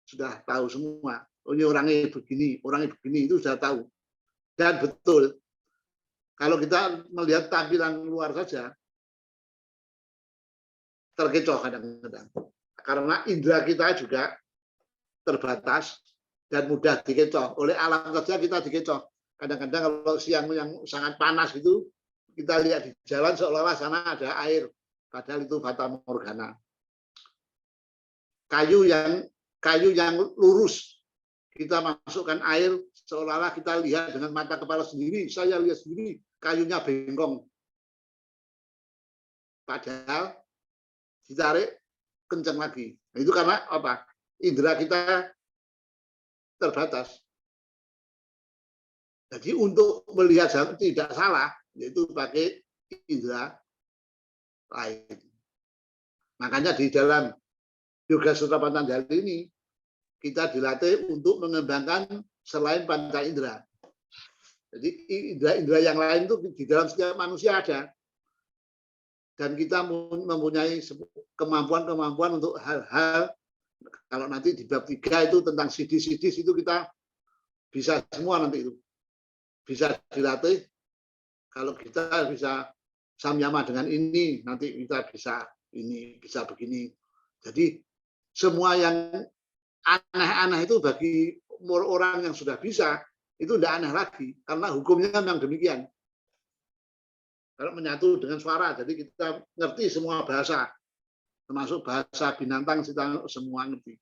sudah tahu semua. Oh, ini orangnya begini, itu sudah tahu. Dan betul, kalau kita melihat tampilan luar saja, terkecoh kadang-kadang. Karena indera kita juga terbatas dan mudah dikecoh. Oleh alam saja kita dikecoh. Kadang-kadang kalau siang yang sangat panas itu, kita lihat di jalan seolah-olah sana ada air. Padahal itu fata morgana. Kayu yang lurus, kita masukkan air, seolah-olah kita lihat dengan mata kepala sendiri. Saya lihat sendiri, kayunya bengkong. Padahal ditarik kencang lagi. Nah, itu karena apa? Indera kita terbatas. Jadi untuk melihat tidak salah, yaitu pakai indera lain. Makanya di dalam Yoga Sutra Patanjali ini kita dilatih untuk mengembangkan selain panca indera. Jadi indera yang lain itu di dalam setiap manusia ada. Dan kita mempunyai kemampuan untuk hal-hal, kalau nanti di bab 3 itu tentang sidis-sidis itu kita bisa semua nanti itu. Bisa dilatih, kalau kita bisa samyama dengan ini, nanti kita bisa ini, bisa begini. Jadi semua yang aneh-aneh itu bagi orang yang sudah bisa, itu tidak aneh lagi, karena hukumnya memang demikian. Kalau menyatu dengan suara, jadi kita ngerti semua bahasa, termasuk bahasa binatang kita semua ngerti.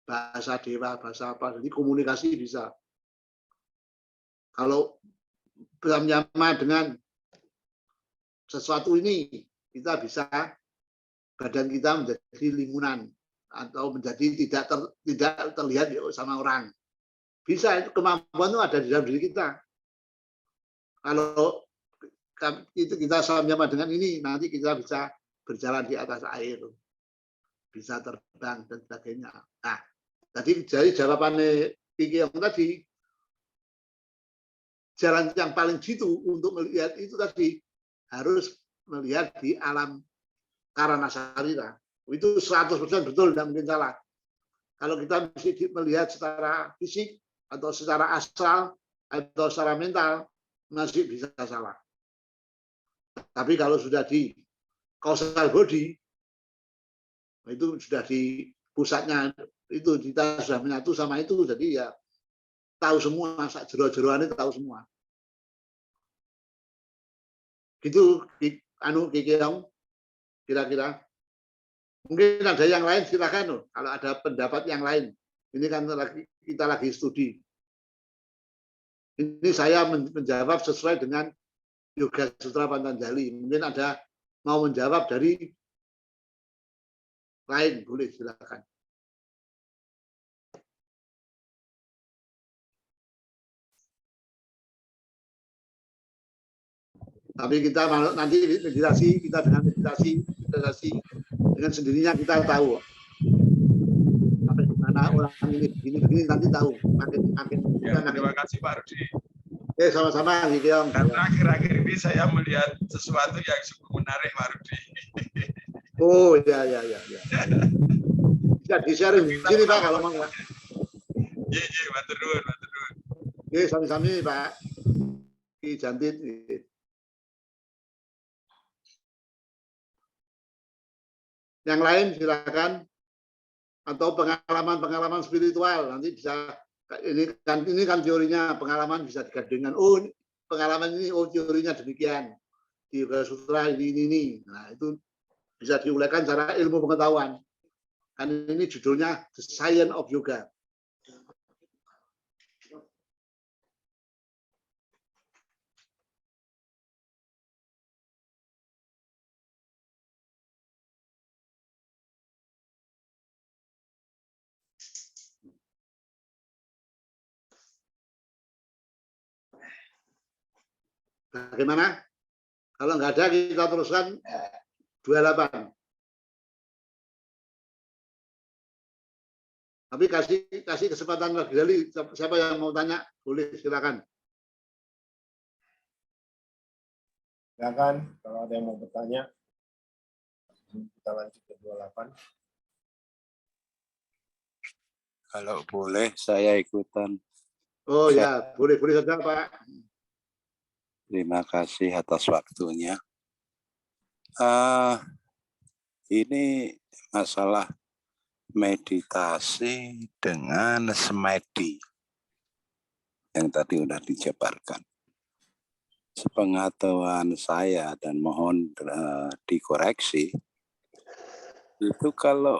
Bahasa dewa, bahasa apa, jadi komunikasi bisa. Kalau bersama dengan sesuatu ini, kita bisa badan kita menjadi limunan atau menjadi tidak terlihat sama orang. Bisa, itu kemampuan itu ada di dalam diri kita. Kalau kita sama dengan ini, nanti kita bisa berjalan di atas air, bisa terbang dan sebagainya. Nah, jadi jawabannya Piki yang tadi, jalan yang paling jitu untuk melihat itu tadi harus melihat di alam karana sarira. Itu 100% betul, tidak mungkin salah. Kalau kita mesti melihat secara fisik atau secara astral atau secara mental, masih bisa salah. Tapi kalau sudah di causal body, itu sudah di pusatnya, itu kita sudah menyatu sama itu, jadi ya tahu semua, jero-jeroan itu tahu semua. Gitu, Kikirong, kira-kira. Mungkin ada yang lain, silakan loh. Kalau ada pendapat yang lain. Ini kan kita lagi studi. Ini saya menjawab sesuai dengan Yoga Sutra Patanjali. Mungkin ada mau menjawab dari lain, boleh silakan. Tapi kita nanti meditasi, kita dengan meditasi dengan sendirinya kita tahu sampai mana orang ini begini nanti tahu. Makin ya, terima kasih Pak Rudi. Sama-sama Kikiong. Karena akhir-akhir ini saya melihat sesuatu yang cukup menarik Pak Rudi. Oh ya. Bisa di-share di sini Pak kalau mau. Iya, matur nuwun. Oke, sami-sami Pak. Ki Jantit. Yang lain silakan, atau pengalaman spiritual nanti bisa, ini kan teorinya, pengalaman bisa digandengkan. Oh, pengalaman ini, oh teorinya demikian di Yoga Sutra ini. Nah itu bisa diulangkan secara ilmu pengetahuan. Kan ini judulnya The Science of Yoga. Bagaimana? Kalau nggak ada kita teruskan 28. Tapi kasih kesempatan lagi dari siapa yang mau tanya, boleh silakan. Silakan kalau ada yang mau bertanya. Kita lanjut ke 28. Kalau boleh saya ikutan. Oh ya, boleh saja Pak. Terima kasih atas waktunya. Ini masalah meditasi dengan semedi yang tadi sudah dijabarkan. Sepengetahuan saya dan mohon dikoreksi, itu karena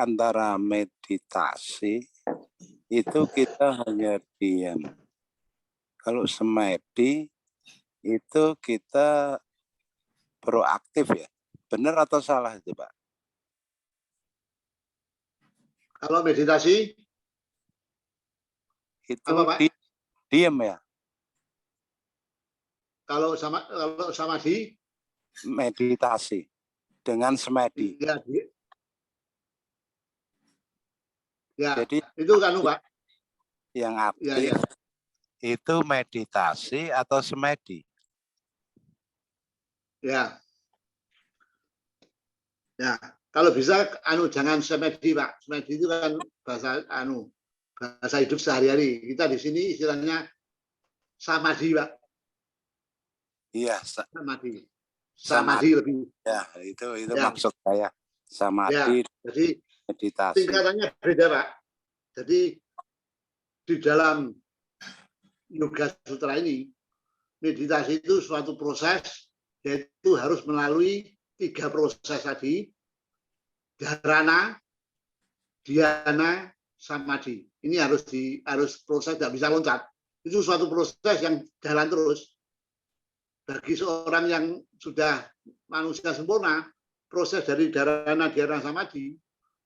antara meditasi itu kita hanya diam. Kalau semedi itu kita proaktif ya. Benar atau salah itu Pak? Kalau meditasi Itu apa Pak? diam ya. Kalau samadhi Meditasi dengan semedi. ya, ya Jadi itu kan Pak. yang Ya, aktif ya. itu meditasi atau semedi? Ya. Ya, kalau bisa jangan semedi Pak. Semedi itu kan bahasa hidup sehari-hari. Kita di sini istilahnya samadhi Pak. Iya, Samadhi lebih. Ya, itu Ya. maksud saya. Ya, Samadhi, jadi meditasi. tingkatannya beda Pak. Jadi di dalam Yoga Sutra ini, meditasi itu suatu proses, yaitu harus melalui 3 proses tadi, dharana, dhyana, samadhi. Ini harus proses, tidak bisa loncat. Itu suatu proses yang jalan terus. Bagi seorang yang sudah manusia sempurna, proses dari dharana, dhyana, samadhi,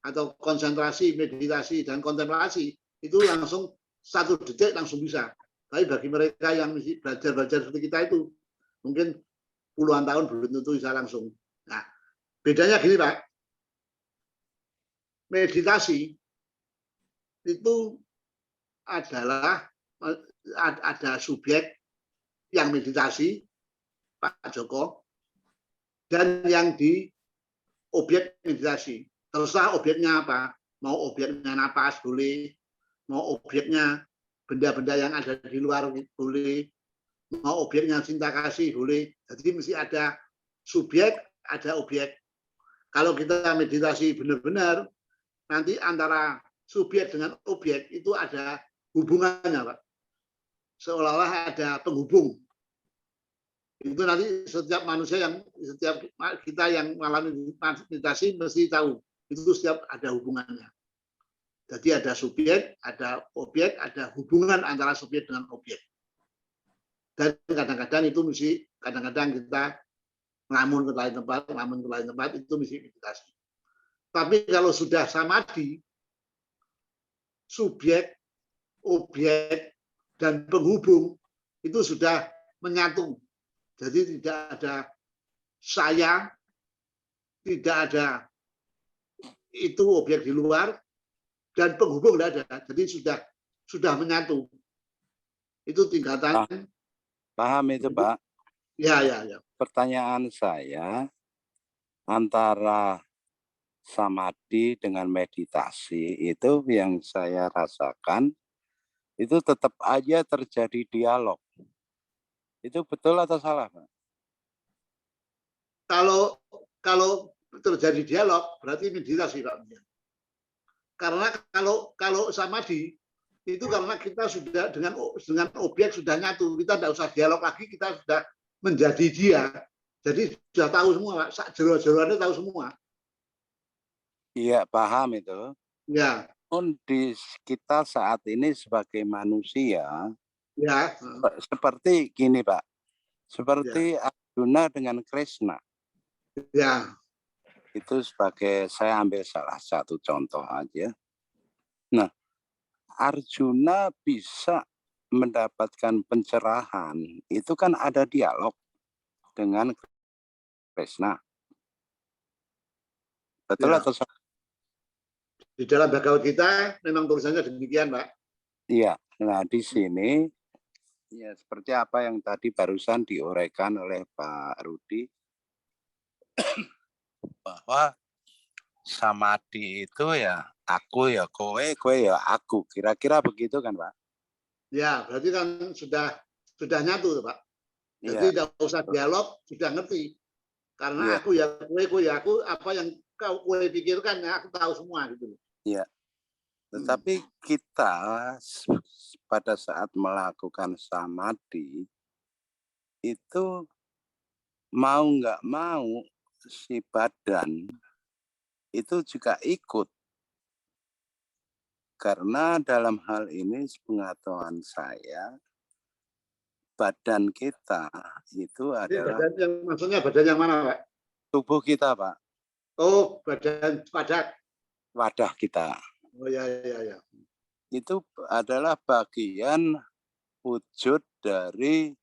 atau konsentrasi, meditasi, dan kontemplasi, itu langsung 1 detik langsung bisa. Tapi bagi mereka yang mesti belajar seperti kita itu, mungkin puluhan tahun belum tentu bisa langsung. Nah, bedanya gini Pak, meditasi itu adalah ada subjek yang meditasi, Pak Joko, dan yang di objek meditasi. Terserah objeknya apa, mau objeknya napas boleh, mau objeknya benda-benda yang ada di luar boleh, mau objeknya cinta kasih boleh. Jadi mesti ada subjek, ada objek. Kalau kita meditasi benar-benar, nanti antara subjek dengan objek itu ada hubungannya, Pak. Seolah-olah ada penghubung. Itu nanti setiap kita yang mengalami meditasi mesti tahu. Itu setiap ada hubungannya. Jadi ada subjek, ada objek, ada hubungan antara subjek dengan objek. Dan kadang-kadang itu mesti, kadang-kadang kita ngelamun ke lain tempat, itu mesti meditasi. Tapi kalau sudah samadhi, subjek, objek, dan penghubung itu sudah menyatu. Jadi tidak ada saya, tidak ada itu objek di luar, dan penghubung tidak ada. Jadi sudah menyatu. Itu tingkatan. Paham itu Pak? Ya. Pertanyaan saya, antara samadhi dengan meditasi itu yang saya rasakan, itu tetap aja terjadi dialog. Itu betul atau salah, Pak? Kalau terjadi dialog berarti meditasi, Pak. Karena kalau samadhi itu karena kita sudah dengan objek sudah nyatu, kita tidak usah dialog lagi, kita sudah menjadi dia. Jadi sudah tahu semua, Pak. Jero-jeroannya tahu semua. Iya, paham itu. Ya. Pun di kita saat ini sebagai manusia, ya, seperti gini Pak, seperti Arjuna dengan Krishna. Ya. Itu sebagai, saya ambil salah satu contoh aja. Nah, Arjuna bisa mendapatkan pencerahan, itu kan ada dialog dengan Krishna. Betul atau salah? Di dalam Bhagavad Gita memang tulisannya demikian, Pak. Iya, nah di sini ya seperti apa yang tadi barusan diuraikan oleh Pak Rudi, bahwa samadhi itu ya aku ya kowe, kowe ya aku. Kira-kira begitu kan, Pak? Ya, berarti kan sudah nyatu, Pak. Iya, Jadi tidak usah dialog, sudah ngerti. Karena iya, aku ya kowe ya aku, apa yang kowe pikirkan ya aku tahu semua gitu. iya. Tetapi kita pada saat melakukan samadhi itu mau nggak mau si badan itu juga ikut. Karena dalam hal ini pengetahuan saya, badan kita itu Ini adalah badan yang maksudnya badan yang mana, Pak? tubuh kita, Pak. Oh, badan padat. Wadah kita. Oh ya ya ya. Itu adalah bagian wujud dari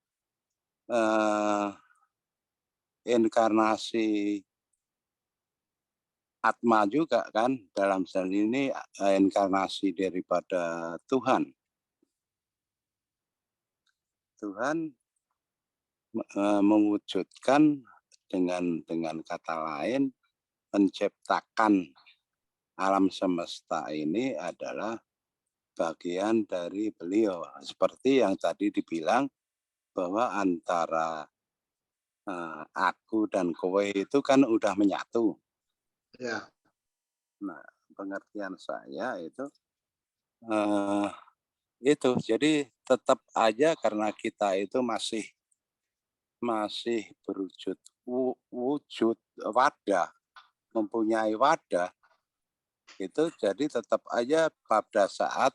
inkarnasi Atma juga kan, dalam hal ini inkarnasi daripada Tuhan. Tuhan mewujudkan dengan kata lain menciptakan alam semesta ini adalah bagian dari beliau. Seperti yang tadi dibilang bahwa antara aku dan kowe itu kan udah menyatu. Ya. Nah, pengertian saya itu jadi tetap aja karena kita itu masih berwujud wujud wadah, mempunyai wadah, itu jadi tetap aja pada saat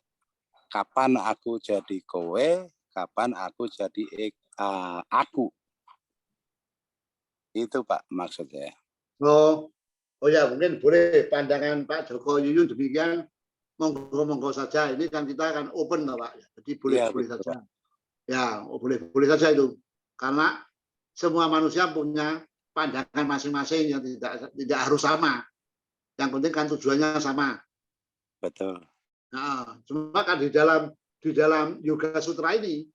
kapan aku jadi kowe, kapan aku jadi aku. Itu Pak maksudnya. Oh ya, mungkin boleh pandangan Pak Joko Yuyun demikian. Monggo saja. Ini kan kita akan open, Pak. Jadi boleh Ya, boleh betul, saja. Pak. Ya, boleh saja itu. Karena semua manusia punya pandangan masing-masing yang tidak harus sama. Yang penting kan tujuannya sama. Betul. Nah, cuma kan di dalam Yoga Sutra ini,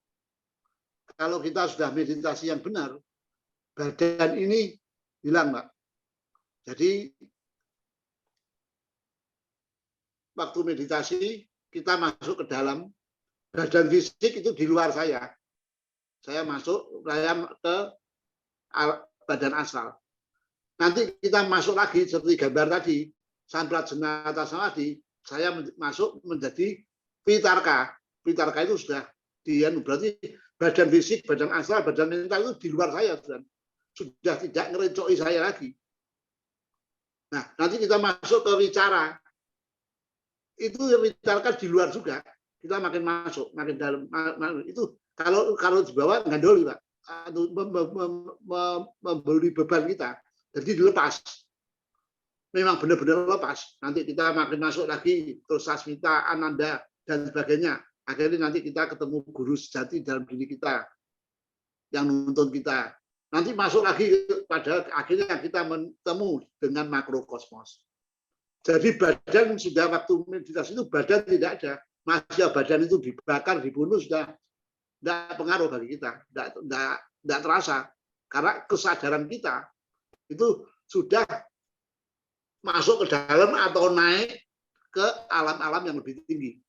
kalau kita sudah meditasi yang benar, badan ini hilang, Pak. Jadi waktu meditasi kita masuk ke dalam, badan fisik itu di luar saya. Saya masuk ke badan astral. Nanti kita masuk lagi seperti gambar tadi, Samprajnata Samadhi, saya masuk menjadi Vitarka. Vitarka itu sudah berarti badan fisik, badan astral, badan mental itu di luar saya, sudah tidak ngerecoki saya lagi. Nah, nanti kita masuk ke wicara. Itu yang wicara di luar juga. Kita makin masuk, makin dalam. Itu kalau di bawah ngandoli, Pak. Memberi beban kita. Jadi dilepas. Memang benar-benar lepas. Nanti kita makin masuk lagi terus Sasmita, Ananda dan sebagainya. Akhirnya nanti kita ketemu guru sejati dalam diri kita yang nuntun kita. Nanti masuk lagi pada akhirnya kita bertemu dengan makrokosmos. Jadi badan sudah waktu meditasi itu badan tidak ada. Masih badan itu dibakar, dibunuh sudah tidak pengaruh bagi kita, tidak terasa. Karena kesadaran kita itu sudah masuk ke dalam atau naik ke alam-alam yang lebih tinggi.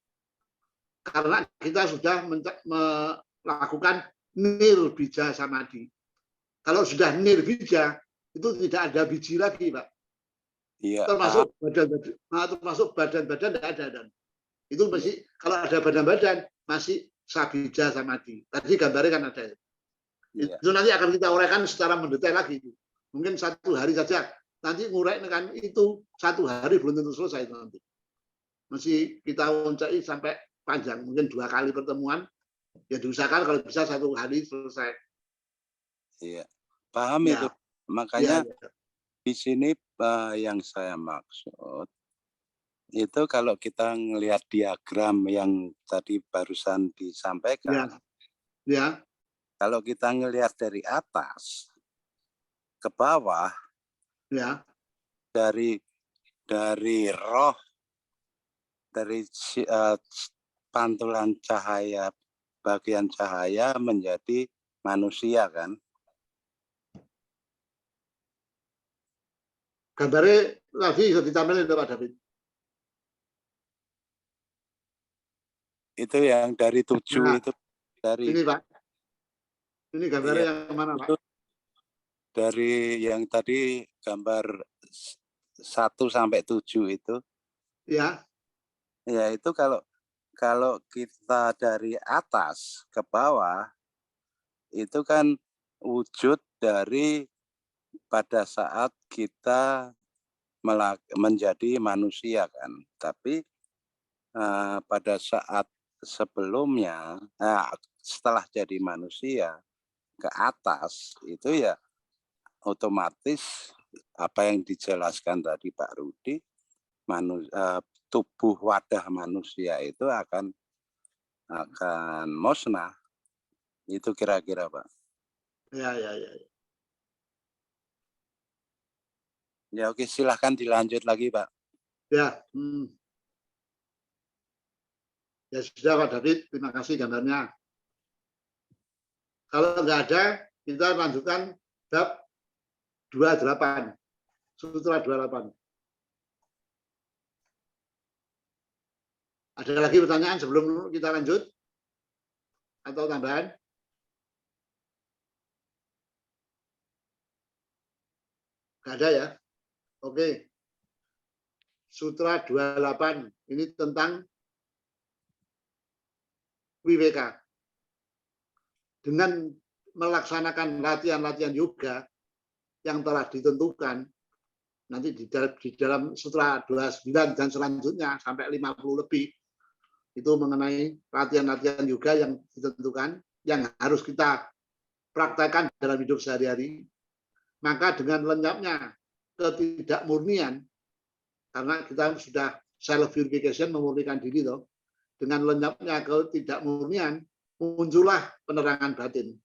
Karena kita sudah melakukan nirbija samadhi. Kalau sudah nirbija, itu tidak ada biji lagi, Pak. Iya. Termasuk badan-badan tidak ada. Dan itu masih, kalau ada badan-badan, masih sabija samadhi. Tadi gambarnya kan ada. Iya. Itu nanti akan kita uraikan secara mendetail lagi. Mungkin 1 hari saja. Nanti ngurek dengan itu 1 hari belum tentu selesai nanti. Masih kita uncai sampai panjang. Mungkin 2 kali pertemuan. Ya diusahakan kalau bisa 1 hari selesai. Iya, paham ya. Itu. Makanya ya. Di sini yang saya maksud itu kalau kita ngelihat diagram yang tadi barusan disampaikan, ya. Kalau kita ngelihat dari atas ke bawah, ya, dari roh, dari pantulan cahaya, bagian cahaya menjadi manusia kan. Gambarnya tadi bisa ditampilkan Pak David. Itu yang dari 7 Nah, itu dari ini Pak. Ini gambarnya Iya, yang mana Pak? itu dari yang tadi gambar 1 sampai 7 itu. Ya, Ya itu kalau kita dari atas ke bawah itu kan wujud dari pada saat kita menjadi manusia kan. Tapi pada saat sebelumnya, setelah jadi manusia ke atas itu ya otomatis apa yang dijelaskan tadi Pak Rudi, tubuh wadah manusia itu akan musnah. Itu kira-kira Pak. ya. Ya oke, silahkan dilanjut lagi Pak. Ya, ya sudah Pak David, terima kasih gambarnya. Kalau nggak ada, kita lanjutkan bab 28, sutra 28. Ada lagi pertanyaan sebelum kita lanjut? Atau tambahan? Nggak ada ya? Oke. Sutra 28, ini tentang Wiweka. Dengan melaksanakan latihan-latihan yoga yang telah ditentukan, nanti di dalam Sutra 29 dan selanjutnya sampai 50 lebih, itu mengenai latihan-latihan yoga yang ditentukan, yang harus kita praktekkan dalam hidup sehari-hari. Maka dengan lenyapnya ketidakmurnian, karena kita sudah self-purification, memurnikan diri, toh, dengan lenyapnya ketidakmurnian, muncullah penerangan batin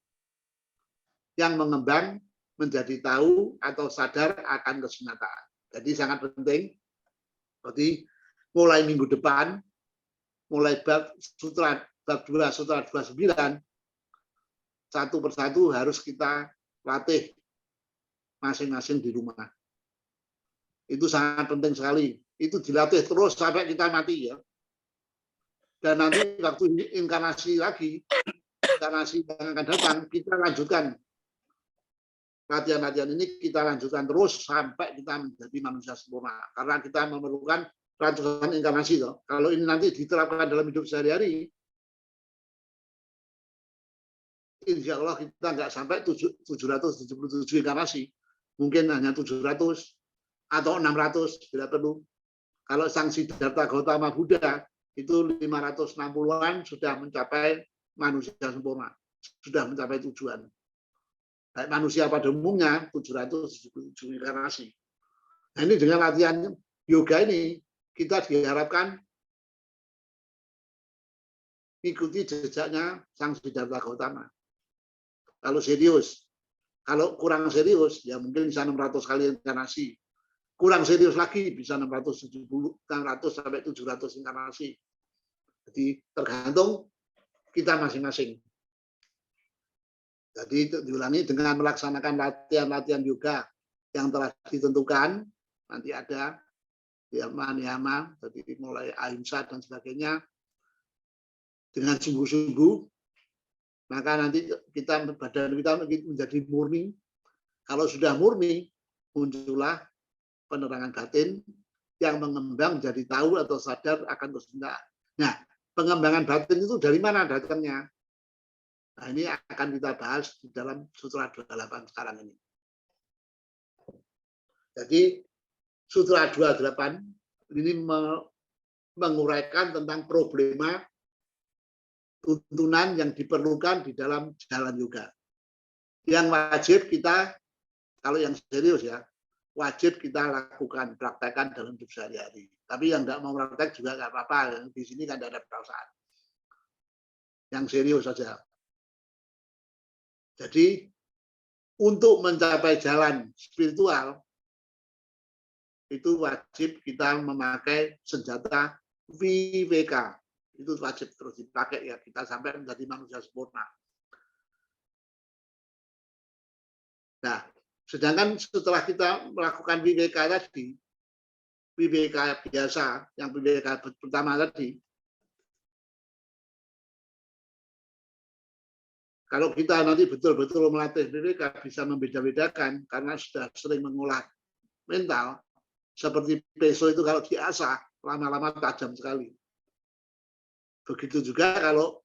yang mengembang menjadi tahu atau sadar akan kesunataan. Jadi sangat penting. Jadi mulai minggu depan, mulai bab 2 sutra 29, satu persatu harus kita latih masing-masing di rumah. Itu sangat penting sekali. Itu dilatih terus sampai kita mati ya. Dan nanti waktu inkarnasi lagi, inkarnasi yang akan datang, kita lanjutkan latihan-latihan ini, kita lanjutkan terus sampai kita menjadi manusia sempurna. Karena kita memerlukan ratusan inkarnasi. Toh. Kalau ini nanti diterapkan dalam hidup sehari-hari, insya Allah kita nggak sampai 777 inkarnasi. Mungkin hanya 700 atau 600 bila perlu. Kalau Sang Siddhartha Gautama Buddha itu 560-an sudah mencapai manusia sempurna, sudah mencapai tujuan. Baik manusia pada umumnya 777 inkarnasi. Nah ini dengan latihan yoga ini kita diharapkan ikuti jejaknya Sang Siddhartha Gautama. Kalau serius, kalau kurang serius ya mungkin bisa 600 kali inkarnasi. Kurang serius lagi bisa 600 sampai 700 inkarnasi. Jadi tergantung kita masing-masing. Jadi diulangi dengan melaksanakan latihan-latihan yoga yang telah ditentukan. Nanti ada niyama, jadi mulai ahimsa dan sebagainya. Dengan sungguh-sungguh, maka nanti badan kita menjadi murni. Kalau sudah murni, muncullah penerangan batin yang mengembang jadi tahu atau sadar akan kesunataan. Nah, pengembangan batin itu dari mana datangnya? Nah, ini akan kita bahas di dalam Sutra 28 sekarang ini. Jadi, Sutra 28 ini menguraikan tentang problema tuntunan yang diperlukan di dalam jalan yoga. Yang wajib kita, kalau yang serius ya, wajib kita lakukan, praktekkan dalam hidup sehari-hari. Tapi yang nggak mau praktek juga nggak apa-apa. Di sini kan ada perasaan. Yang serius saja. Jadi, untuk mencapai jalan spiritual, itu wajib kita memakai senjata Viveka. Itu wajib terus dipakai ya, kita sampai menjadi manusia sempurna. Nah, Sedangkan setelah kita melakukan WWK tadi, WWK biasa, yang WWK pertama tadi, kalau kita nanti betul-betul melatih WWK bisa membeda-bedakan karena sudah sering mengolah mental, seperti peso itu kalau diasah lama-lama tajam sekali. Begitu juga kalau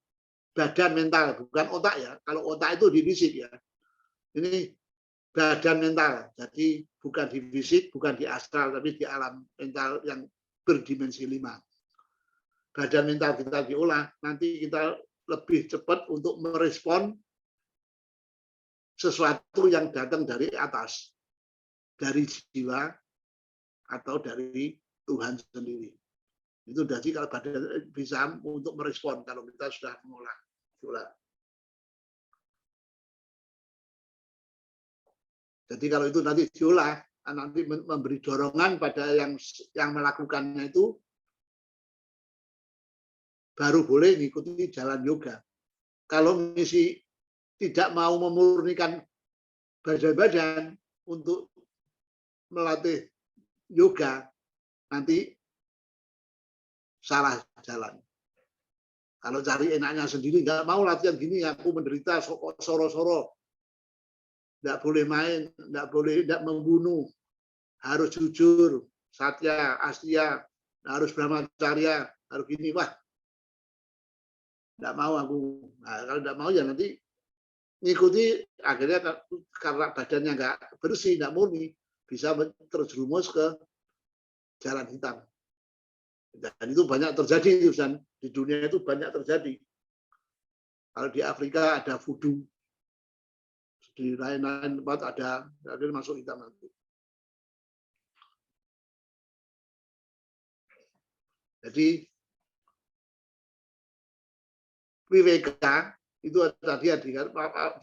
badan mental, bukan otak ya. Kalau otak itu di fisik ya. Ini badan mental, jadi bukan di fisik, bukan di astral, tapi di alam mental yang berdimensi 5. Badan mental kita diolah, nanti kita lebih cepat untuk merespon sesuatu yang datang dari atas, dari jiwa atau dari Tuhan sendiri. Itu jadi kalau badan bisa untuk merespon kalau kita sudah mengolah. Jadi kalau itu nanti diolah, nanti memberi dorongan pada yang melakukannya itu baru boleh mengikuti jalan yoga. Kalau misi tidak mau memurnikan badan-badan untuk melatih yoga, nanti salah jalan. Kalau cari enaknya sendiri, nggak mau latihan gini, aku menderita soro-soro. Nggak boleh main, nggak membunuh. Harus jujur, satya, astia, harus brahmacharya, harus gini. Wah, nggak mau aku. Nah, kalau nggak mau ya nanti ngikuti, akhirnya karena badannya nggak bersih, nggak murni, bisa terjerumus ke jalan hitam. Dan itu banyak terjadi, dan di dunia itu banyak terjadi. Kalau di Afrika ada voodoo, di lain-lain tempat ada, akhirnya masuk hitam nanti. Jadi WWK itu tadi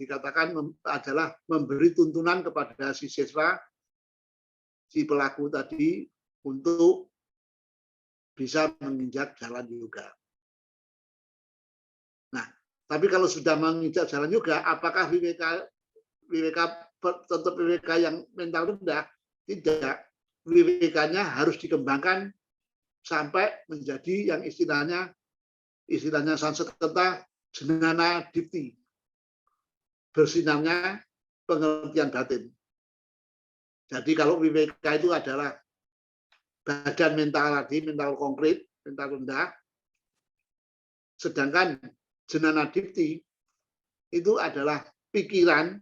dikatakan adalah memberi tuntunan kepada si siswa, si pelaku tadi untuk bisa menginjak jalan yoga. Nah, tapi kalau sudah menginjak jalan yoga, apakah WWK tetap WWK yang mental rendah? Tidak. WWK-nya harus dikembangkan sampai menjadi yang istilahnya Sanskerta Jnana Dipti. Bersinarnya pengertian batin. Jadi kalau WWK itu adalah badan mental tadi, mental konkret, mental rendah. Sedangkan Jnana Dipti itu adalah pikiran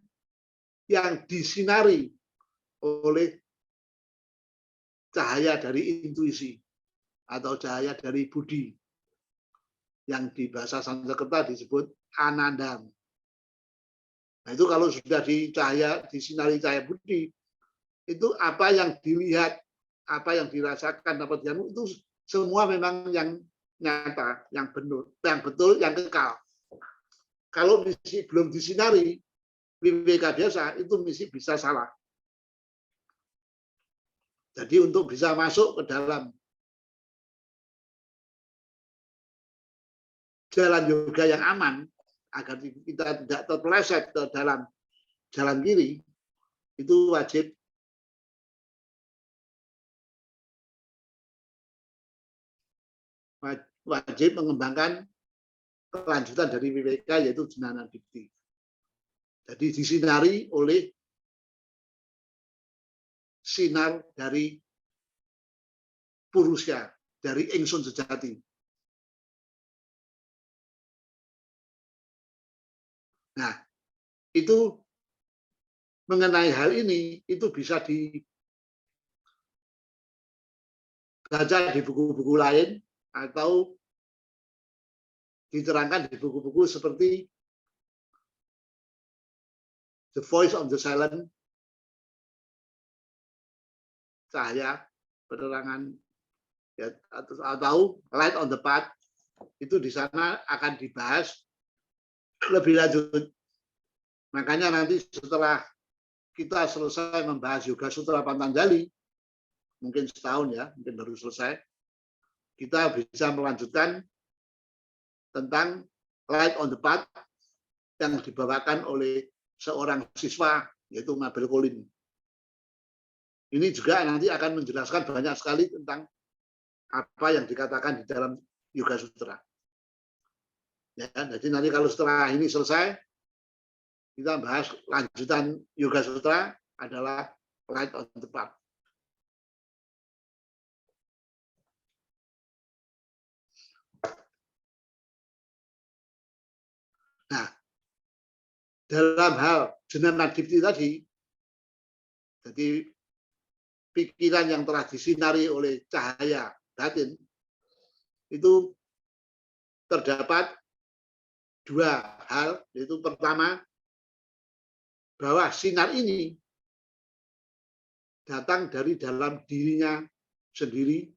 yang disinari oleh cahaya dari intuisi atau cahaya dari budi yang di bahasa Sanskerta disebut anandam. Nah, itu kalau sudah disinari cahaya budi, itu apa yang dilihat, apa yang dirasakan, dapat dianu, itu semua memang yang nyata, yang betul, yang kekal. Kalau misi belum disinari, WWK biasa, itu misi bisa salah. Jadi untuk bisa masuk ke dalam jalan yoga yang aman, agar kita tidak terpeleset ke dalam jalan kiri, itu wajib mengembangkan kelanjutan dari WWK, yaitu Jnana Dipti. Jadi disinari oleh sinar dari Purusya, dari ingsun sejati. Nah, itu mengenai hal ini, itu bisa dibaca di buku-buku lain, atau diterangkan di buku-buku seperti The Voice of the Silent, cahaya penerangan, ya, atau Light on the Path. Itu di sana akan dibahas lebih lanjut. Makanya nanti setelah kita selesai membahas Yoga Sutra Patanjali, mungkin setahun ya, mungkin baru selesai, kita bisa melanjutkan tentang Light on the Path yang dibawakan oleh seorang siswa, yaitu Mabel Colin. Ini juga nanti akan menjelaskan banyak sekali tentang apa yang dikatakan di dalam Yoga Sutra. Ya, jadi nanti kalau setelah ini selesai, kita bahas lanjutan Yoga Sutra adalah Light on the Path. Nah, dalam hal Jnana Dipti tadi, jadi pikiran yang telah disinari oleh cahaya batin, itu terdapat dua hal, yaitu pertama, bahwa sinar ini datang dari dalam dirinya sendiri,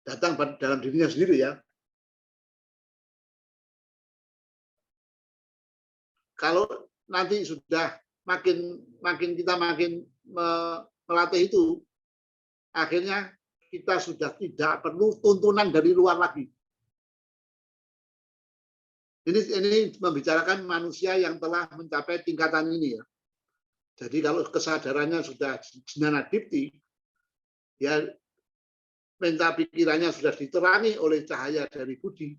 datang dalam dirinya sendiri ya. Kalau nanti sudah makin kita makin melatih itu, akhirnya kita sudah tidak perlu tuntunan dari luar lagi. Ini membicarakan manusia yang telah mencapai tingkatan ini ya. Jadi kalau kesadarannya sudah Jnana Dipti, ya minta pikirannya sudah diterangi oleh cahaya dari Budi.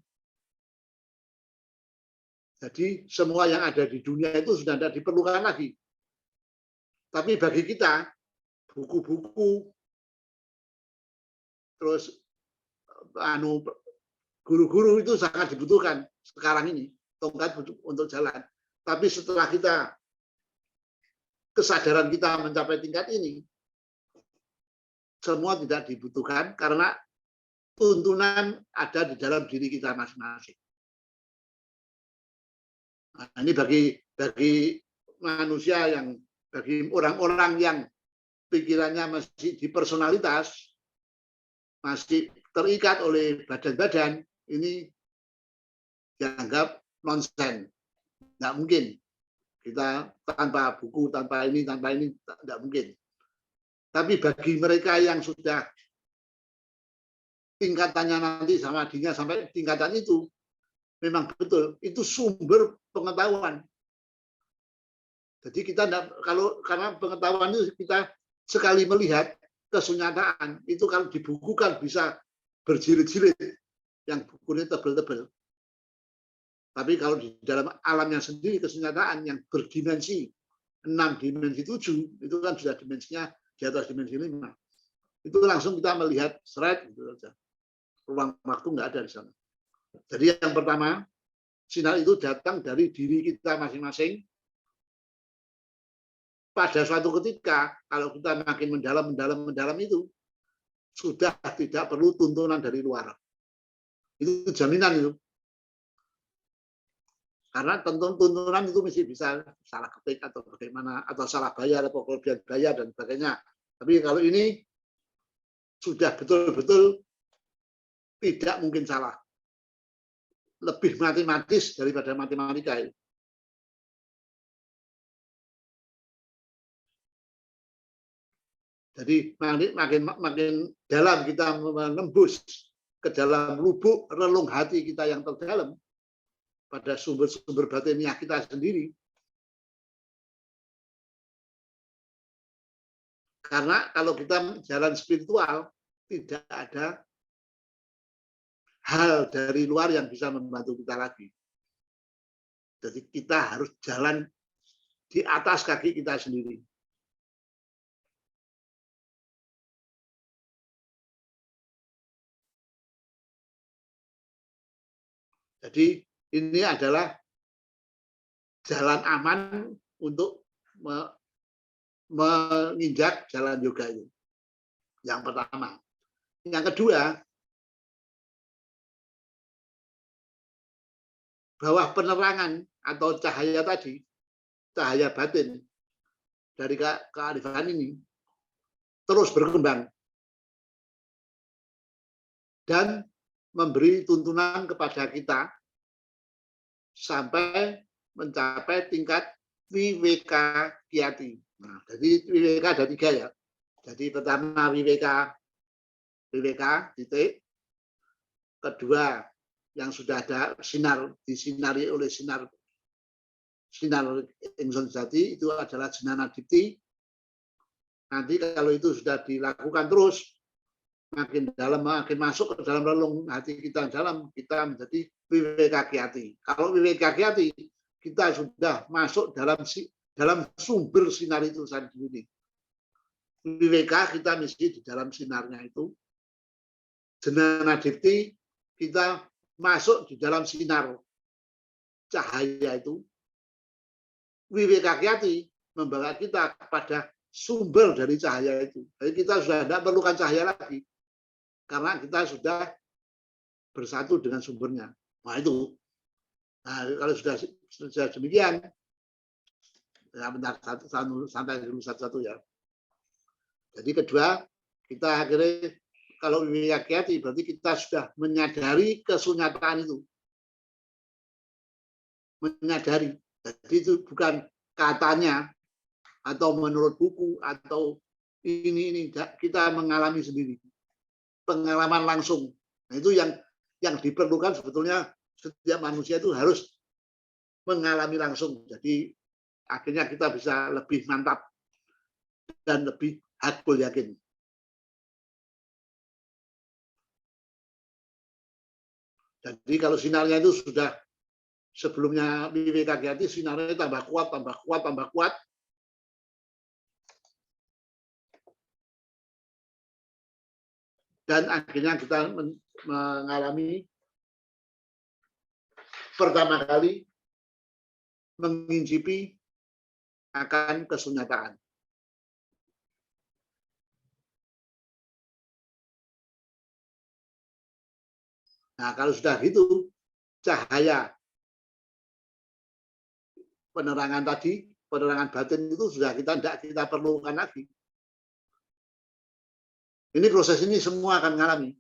Jadi semua yang ada di dunia itu sudah tidak diperlukan lagi. Tapi bagi kita, buku-buku, terus guru-guru itu sangat dibutuhkan sekarang ini, tongkat untuk jalan. Tapi setelah kesadaran kita mencapai tingkat ini, semua tidak dibutuhkan karena tuntunan ada di dalam diri kita masing-masing. Nah, ini bagi manusia bagi orang-orang yang pikirannya masih di personalitas, masih terikat oleh badan-badan, ini dianggap nonsen. Nggak mungkin. Kita tanpa buku, tanpa ini, tidak mungkin. Tapi bagi mereka yang sudah tingkatannya nanti sama dirinya sampai tingkatan itu, memang betul, itu sumber pengetahuan. Jadi kita karena pengetahuan itu kita sekali melihat kesunyataan, itu kalau dibukukan bisa berjilid-jilid, yang bukunya tebal-tebal. Tapi kalau di dalam alamnya sendiri kesunyataan yang berdimensi 6, dimensi 7, itu kan sudah dimensinya di atas dimensi 5. Itu langsung kita melihat seret gitu saja. Ruang waktu nggak ada di sana. Jadi yang pertama, sinar itu datang dari diri kita masing-masing. Pada suatu ketika, kalau kita makin mendalam itu, sudah tidak perlu tuntunan dari luar. Itu jaminan itu. Karena tuntunan itu mesti bisa salah ketik atau bagaimana, atau salah bayar, atau kelebihan bayar, dan sebagainya. Tapi kalau ini sudah betul-betul tidak mungkin salah. Lebih matematis daripada matematika ini. Jadi makin dalam kita menembus ke dalam lubuk relung hati kita yang terdalam, pada sumber-sumber batiniah kita sendiri. Karena kalau kita jalan spiritual, tidak ada hal dari luar yang bisa membantu kita lagi. Jadi kita harus jalan di atas kaki kita sendiri. Jadi ini adalah jalan aman untuk menginjak jalan yoga itu. Yang pertama. Yang kedua, bahwa penerangan atau cahaya tadi, cahaya batin dari kearifan ini terus berkembang dan memberi tuntunan kepada kita sampai mencapai tingkat Viveka Kiyati. Nah, jadi Viveka ada 3 ya. Jadi pertama Viveka titik. Kedua yang sudah ada disinari oleh sinar Ingsun Jati, itu adalah Jnana Dipti. nanti kalau itu sudah dilakukan terus, makin dalam, makin masuk ke dalam relung hati kita dalam, kita menjadi Vivekakyati. Kalau Vivekakyati, kita sudah masuk dalam sumber sinar itu sendiri. Viveka kita mesti di dalam sinarnya itu. Jnana Dipti kita masuk di dalam sinar cahaya itu. Vivekakyati membawa kita kepada sumber dari cahaya itu. Jadi kita sudah tidak perlukan cahaya lagi. Karena kita sudah bersatu dengan sumbernya. Nah itu. Nah, kalau sudah demikian, ya bentar, santai dulu satu-satu ya. Jadi kedua, kita akhirnya kalau Vivekakyati berarti kita sudah menyadari kesunyataan itu. Menyadari. Jadi itu bukan katanya atau menurut buku atau ini kita mengalami sendiri. Pengalaman langsung. Nah, itu yang diperlukan sebetulnya setiap manusia itu harus mengalami langsung. Jadi akhirnya kita bisa lebih mantap dan lebih hakul yakin. Jadi kalau sinarnya itu sudah sebelumnya Vivekakyati, sinarnya tambah kuat, tambah kuat, tambah kuat. Dan akhirnya kita mengalami pertama kali mengincipi akan kesunyataan. Nah, kalau sudah gitu, cahaya penerangan tadi, penerangan batin itu sudah tidak kita perlukan lagi. Ini proses ini semua akan mengalami.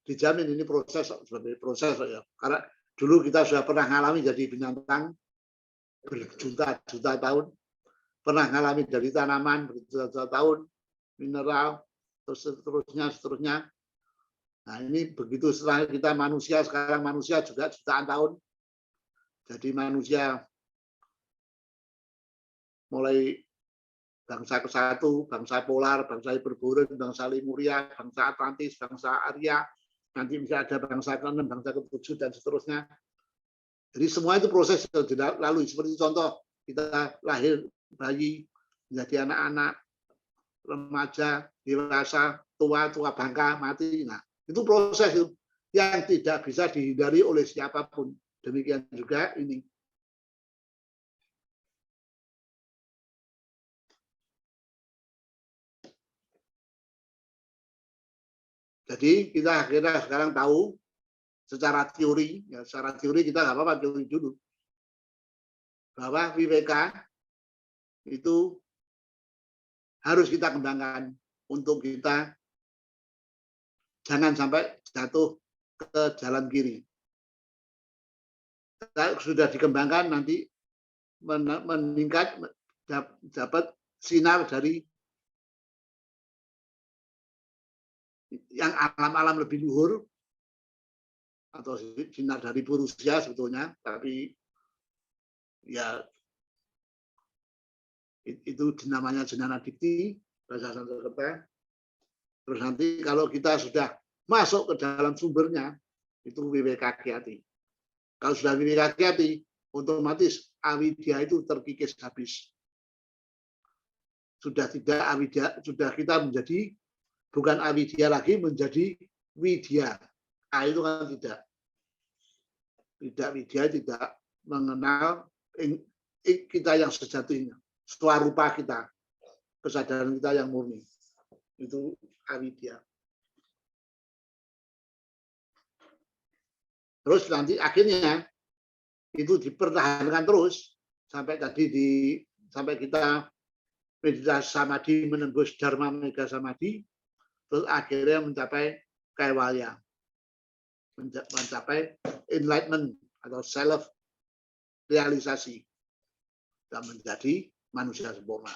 Dijamin ini proses ya. Karena dulu kita sudah pernah mengalami jadi binatang berjuta-juta tahun, pernah mengalami dari tanaman berjuta-juta tahun, mineral, terus seterusnya. Nah ini begitu setelah kita manusia, sekarang manusia juga jutaan tahun. Jadi manusia mulai bangsa ke-1, bangsa polar, bangsa Hyperborean, bangsa Lemuria, bangsa Atlantis, bangsa Arya, nanti bisa ada bangsa ke-6, bangsa ke-7, dan seterusnya. Jadi semua itu proses yang dilalui. Seperti contoh, kita lahir bayi, menjadi anak-anak, remaja, dewasa, tua bangka, mati. Nah, itu proses itu yang tidak bisa dihindari oleh siapapun. Demikian juga ini. Jadi kita akhirnya sekarang tahu secara teori, ya secara teori kita nggak apa-apa teori dulu, bahwa Viveka itu harus kita kembangkan untuk kita jangan sampai jatuh ke jalan kiri. Kalau sudah dikembangkan nanti meningkat dapat sinar dari yang alam-alam lebih luhur atau sinar dari Purusya sebetulnya, tapi ya itu namanya Jnana Dipti bahasa Sanskerta. Terus nanti kalau kita sudah masuk ke dalam sumbernya itu Vivekakyati. Kalau sudah Vivekakyati, otomatis avidya itu terkikis habis. Sudah tidak avidya, sudah kita menjadi bukan avidya lagi, menjadi widya. Ah, itu kan tidak widya, tidak mengenal kita yang sejatinya, swarupa kita, kesadaran kita yang murni. Itu avidya. Terus nanti akhirnya itu dipertahankan terus sampai tadi sampai kita meditasi samadhi menembus dharma mega samadhi. Terus akhirnya mencapai kaivalya, mencapai enlightenment atau self realisasi dan menjadi manusia sempurna.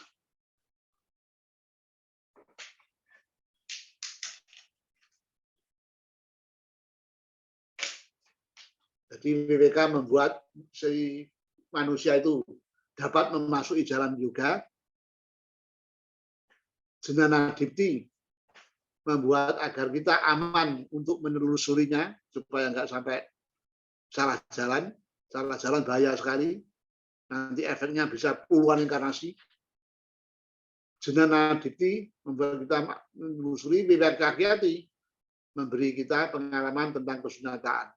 Jadi Viveka membuat si manusia itu dapat memasuki jalan yoga Jenana Dipti membuat agar kita aman untuk menelusurinya supaya nggak sampai salah jalan bahaya sekali. Nanti efeknya bisa puluhan inkarnasi. Jenana Dipti membuat kita menelusuri, Wiweka Kyati memberi kita pengalaman tentang kesunataan.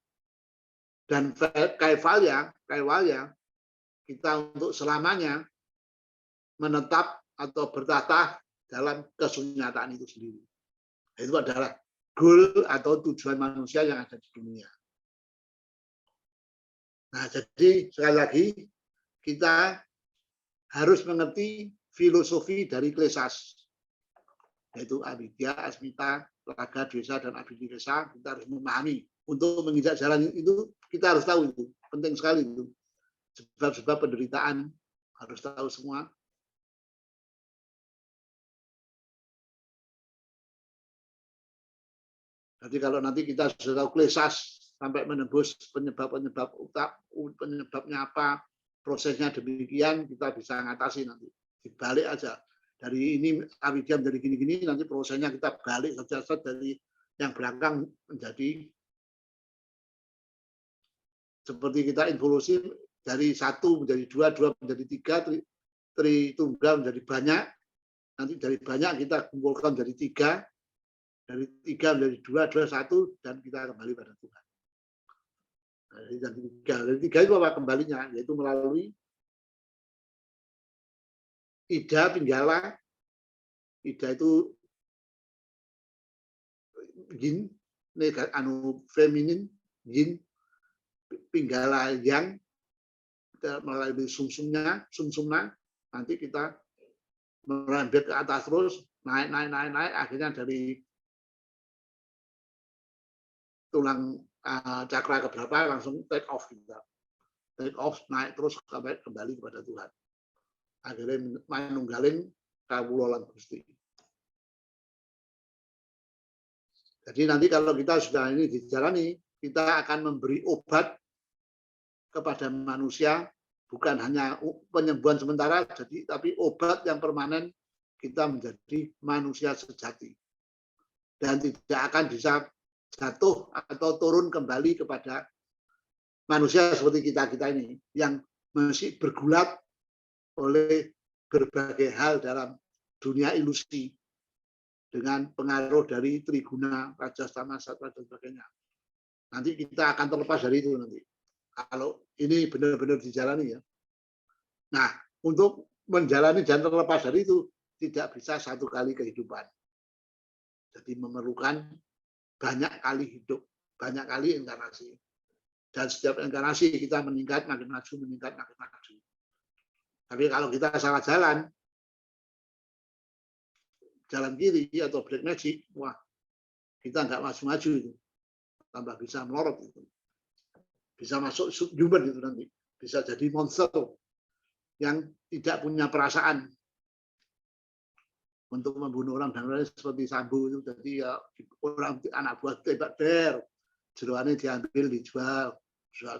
Dan Kaivalya kita untuk selamanya menetap atau bertahta dalam kesunyataan itu sendiri. Itu adalah goal atau tujuan manusia yang ada di dunia. Nah, jadi sekali lagi kita harus mengerti filosofi dari klesas, yaitu avidya, asmita, raga, dvesa, dan abhidesa. Kita harus memahami. Untuk menginjak jalan itu kita harus tahu itu, penting sekali itu. Sebab-sebab penderitaan harus tahu semua. Jadi kalau nanti kita sudah tahu klesas sampai menembus penyebabnya apa, prosesnya demikian, kita bisa ngatasi nanti. Dibalik aja. Dari ini avidya menjadi gini-gini, nanti prosesnya kita balik saja dari yang belakang menjadi seperti kita evolusi dari 1 menjadi 2, 2 menjadi 3, tritunggal menjadi banyak, nanti dari banyak kita kumpulkan menjadi 3, dari 3 menjadi 2, 2, 1, dan kita kembali pada Tuhan. Dari 3 itu apa kembalinya? Yaitu melalui Ida Pinggala. Ida itu yin, feminin, yin, Pinggala yang melalui sumsumna, nanti kita merembet ke atas terus, naik, akhirnya dari tulang cakra keberapa langsung take off kita. Take off, naik terus kembali kepada Tuhan. Akhirnya manunggaling kawula lan Gusti. Jadi nanti kalau kita sudah ini dijalani, kita akan memberi obat kepada manusia, bukan hanya penyembuhan sementara, tapi obat yang permanen, kita menjadi manusia sejati. Dan tidak akan bisa jatuh atau turun kembali kepada manusia seperti kita ini, yang masih bergulat oleh berbagai hal dalam dunia ilusi, dengan pengaruh dari triguna, rajas, tamas, sattva, dan sebagainya. Nanti kita akan terlepas dari itu nanti. Kalau ini benar-benar dijalani ya. Nah, untuk menjalani dan terlepas dari itu tidak bisa satu kali kehidupan. Jadi memerlukan banyak kali hidup, banyak kali inkarnasi. Dan setiap inkarnasi kita meningkat, makin maju, meningkat, makin maju. Tapi kalau kita salah jalan kiri atau black magic, wah, kita nggak maju-maju itu. Tambah bisa melorot itu. Bisa masuk subhuman itu nanti. Bisa jadi monster yang tidak punya perasaan untuk membunuh orang dan lain seperti Sambu itu. Jadi ya orang anak buah tebak der, jeroannya diambil, dijual,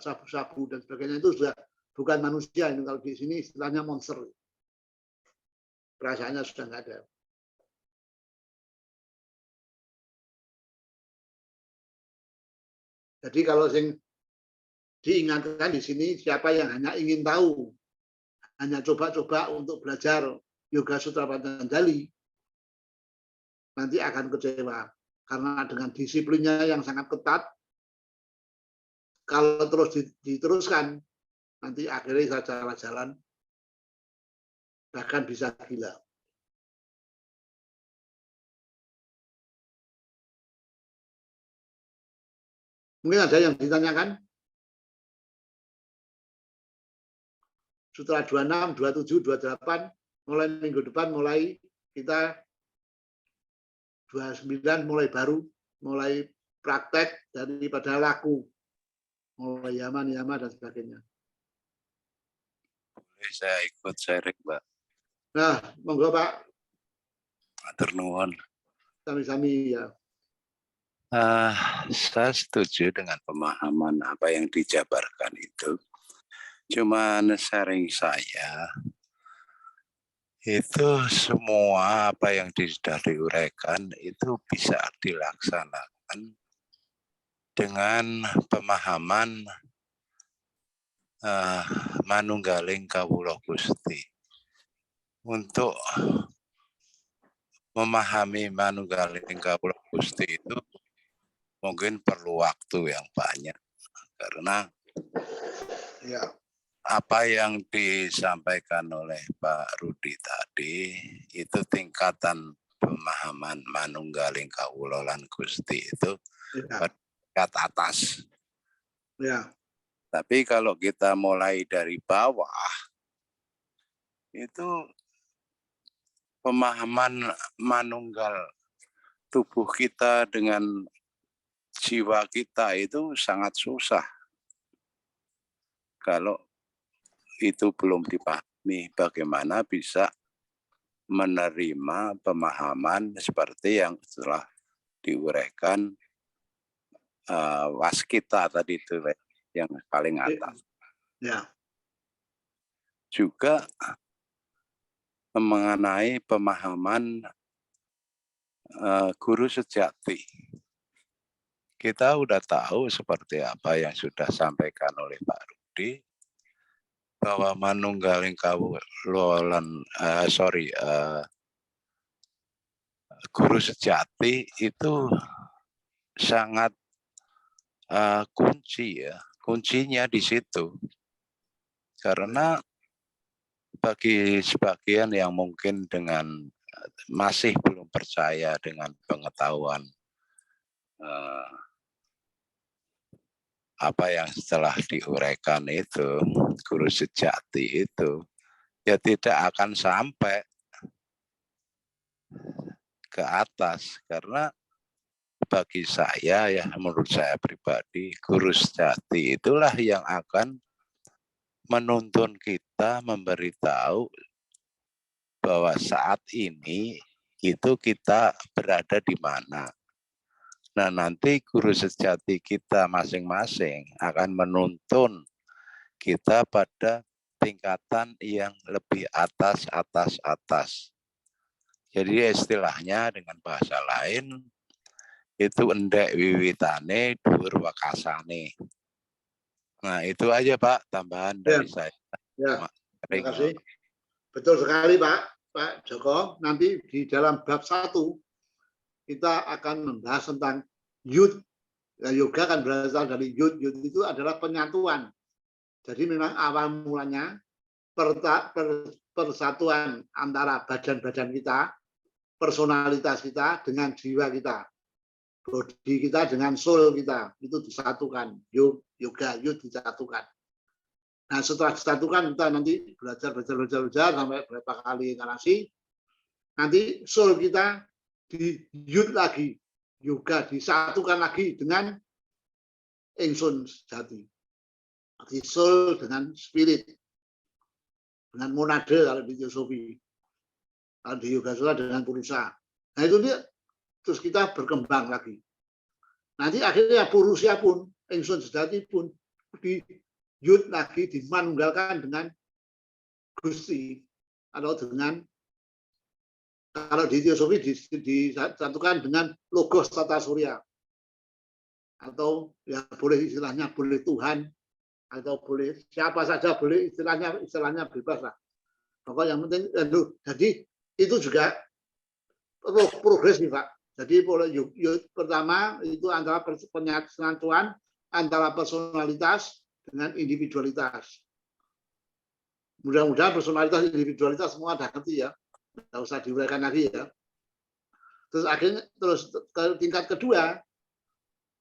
sabu-sabu dan sebagainya, itu sudah bukan manusia. Ini kalau di sini istilahnya monster. Perasaannya sudah nggak ada. Jadi kalau yang diingatkan di sini, siapa yang hanya ingin tahu, hanya coba-coba untuk belajar Yoga Sutra Patanjali, nanti akan kecewa. Karena dengan disiplinnya yang sangat ketat, kalau terus diteruskan, nanti akhirnya salah jalan, bahkan bisa gila. Mungkin ada yang ditanyakan? Sutra 26, 27, 28, mulai minggu depan mulai kita 29 mulai baru, mulai praktek daripada laku, mulai Yama dan sebagainya. Boleh saya ikut sharing, Pak? Nah, monggo Pak. Matur nuwun. Sami-sami ya. Saya setuju dengan pemahaman apa yang dijabarkan itu. Cuman sharing saya itu semua apa yang sudah diuraikan itu bisa dilaksanakan dengan pemahaman manunggaling kawula Gusti. Untuk memahami manunggaling kawula Gusti itu mungkin perlu waktu yang banyak, karena Ya. apa yang disampaikan oleh Pak Rudi tadi itu tingkatan pemahaman manunggaling kawula lan Gusti itu Ya. tingkat atas. Ya. Tapi kalau kita mulai dari bawah, itu pemahaman manunggal tubuh kita dengan jiwa kita itu sangat susah. Kalau itu belum dipahami, bagaimana bisa menerima pemahaman seperti yang telah diuraikan waskita tadi itu yang paling atas. Ya. Juga mengenai pemahaman guru sejati. Kita udah tahu seperti apa yang sudah sampaikan oleh Pak Rudi, bahwa manunggaling kawulolan guru sejati itu sangat kunci ya, kuncinya di situ. Karena bagi sebagian yang mungkin masih belum percaya dengan pengetahuan apa yang setelah diuraikan itu, guru sejati itu, ya tidak akan sampai ke atas. Karena bagi saya, ya menurut saya pribadi, guru sejati itulah yang akan menuntun kita, memberitahu bahwa saat ini itu kita berada di mana. Nah, nanti guru sejati kita masing-masing akan menuntun kita pada tingkatan yang lebih atas. Jadi istilahnya dengan bahasa lain, itu endek wiwitane dhuwur wekasane. Nah, itu aja Pak, tambahan dari saya. Ya. Terima kasih. Betul sekali Pak Joko. Nanti di dalam bab 1 kita akan membahas tentang yud. Ya, yoga kan berasal dari yud. Yud itu adalah penyatuan. Jadi memang awal mulanya persatuan antara badan-badan kita, personalitas kita dengan jiwa kita, body kita dengan soul kita, itu disatukan. Yoga, yud disatukan. Nah, setelah disatukan kita nanti belajar sampai berapa kali inkarnasi. Nanti soul kita di yud lagi, yoga disatukan lagi dengan ingsun sejati. Arti soul dengan spirit, dengan monade kalau di teosofi, kalau di yoga sula dengan purusa. Nah itu dia, terus kita berkembang lagi. Nanti akhirnya purusa pun, ingsun sejati pun di yud lagi dimanunggalkan dengan Gusti atau dengan, kalau di teosofi disatukan dengan logos tata surya, atau ya boleh istilahnya boleh Tuhan, atau boleh siapa saja, boleh istilahnya bebas lah. Pokoknya yang penting jadi itu juga progresif Pak. Jadi pertama itu antara penyatuan antara personalitas dengan individualitas. Mudah-mudahan personalitas individualitas semua ada ngerti ya. Nggak usah diuraikan lagi ya. Terus akhirnya ke tingkat kedua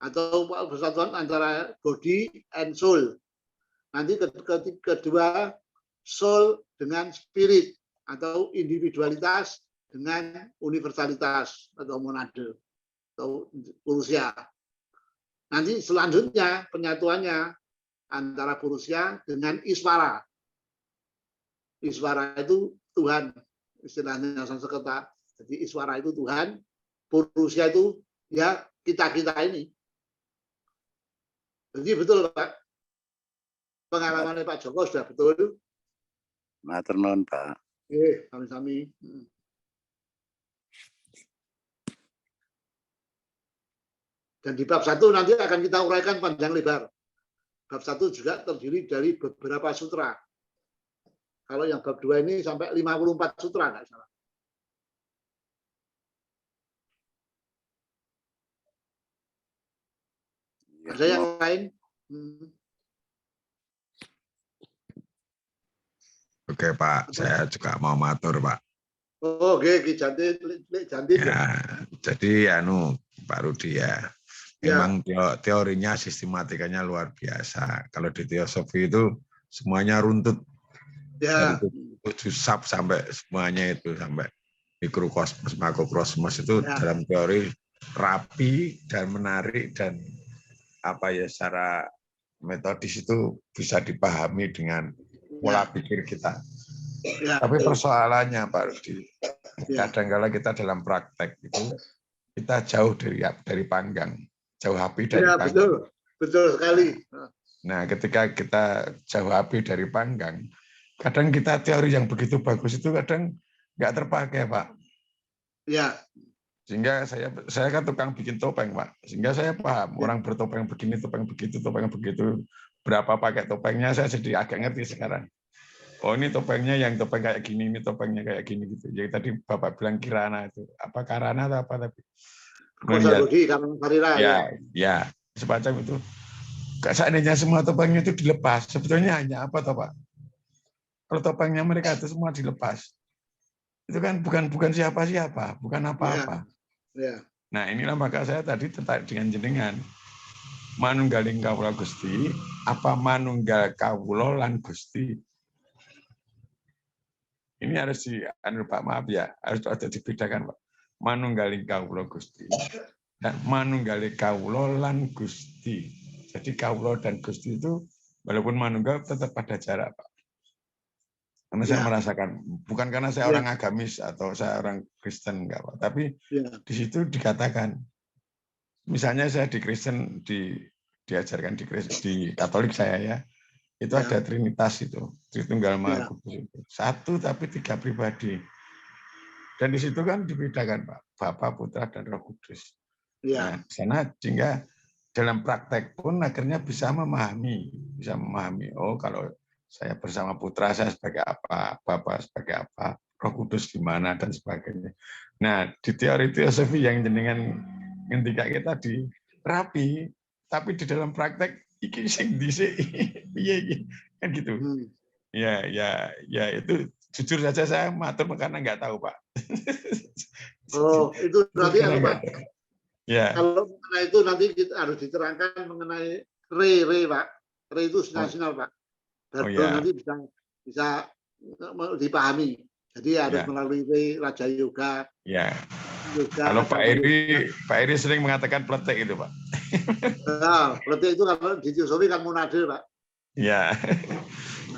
atau persatuan antara body and soul. Nanti kedua soul dengan spirit atau individualitas dengan universalitas atau monade atau purusia. Nanti selanjutnya penyatuannya antara purusia dengan iswara. Iswara itu Tuhan, istilahnya Sanskerta. Jadi iswara itu Tuhan, purusia itu ya kita-kita ini. Jadi betul Pak. Pengalaman Pak Joko sudah betul. Matur nuwun Pak. Sami-sami. Dan di bab 1 nanti akan kita uraikan panjang lebar. Bab 1 juga terdiri dari beberapa sutra. Kalau yang bab 2 ini sampai 54 sutra, nggak salah. Ada yang lain? Oke Pak, saya juga mau matur Pak. Oh, oke, Jantin. Ya, jadi Pak Rudi ya, memang teorinya sistematikanya luar biasa. Kalau di teosofi itu semuanya runtut, dari sub sampai semuanya itu sampai mikrokosmos, makrokosmos itu dalam teori rapi dan menarik dan secara metodis itu bisa dipahami dengan pola pikir kita. Tapi persoalannya Pak Rudi, kadang-kala kita dalam praktek itu kita jauh dari panggang, jauh api dari panggang. Betul sekali. Nah, ketika kita jauh api dari panggang, kadang kita teori yang begitu bagus itu kadang nggak terpakai, Pak. Ya. Sehingga saya kan tukang bikin topeng, Pak. Sehingga saya paham orang bertopeng begini, topeng begitu, topeng begitu. Berapa pakai topengnya saya jadi agak ngerti sekarang. Oh, ini topengnya yang topeng kayak gini, ini topengnya kayak gini gitu. Jadi tadi Bapak bilang kirana itu. Apa karana atau apa tapi? Ya, semacam itu. Seandainya semua topengnya itu dilepas, sebetulnya hanya apa toh, Pak? Kalau topengnya mereka itu semua dilepas, itu kan bukan siapa-siapa, bukan apa-apa. Nah, inilah maka saya tadi tertarik dengan jenengan. Manunggaling kawula Gusti, apa manunggal kawula lan Gusti? Ini harus Pak, maaf ya, harus ada dibedakan, Pak. Manunggaling kawula Gusti dan manunggaling kawula lan Gusti. Jadi kawula dan Gusti itu walaupun manunggal tetap pada jarak, Pak. Karena saya merasakan, bukan karena saya orang agamis atau saya orang Kristen, enggak, Pak. Tapi di situ dikatakan, misalnya saya di Kristen, diajarkan di Katolik saya ya, itu ada Trinitas itu, Tritunggal Maha Kudus itu. Satu tapi tiga pribadi. Dan di situ kan dibedakan, Pak, Bapa, Putra, dan Roh Kudus. Nah, di sana sehingga dalam praktek pun akhirnya bisa memahami, oh kalau saya bersama putra saya sebagai apa, Bapa sebagai apa, Roh Kudus di mana dan sebagainya. Nah, di teori teosofi yang jenengan ngendika kita di rapi, tapi di dalam praktek iki sing dhisik piye kan gitu. Ya itu jujur saja saya matur karena nggak tahu, Pak. Oh, itu berarti Pak. Ya. Kalau mengenai itu nanti kita harus diterangkan mengenai re Pak. Re itu sinyal, Pak. Baru nanti bisa dipahami. Jadi harus melalui re Raja Yoga. Ya. Kalau Pak Eri sering mengatakan pletek itu, Pak. Nah, pletek itu kalau di teosofi kan munadil, Pak. Ya.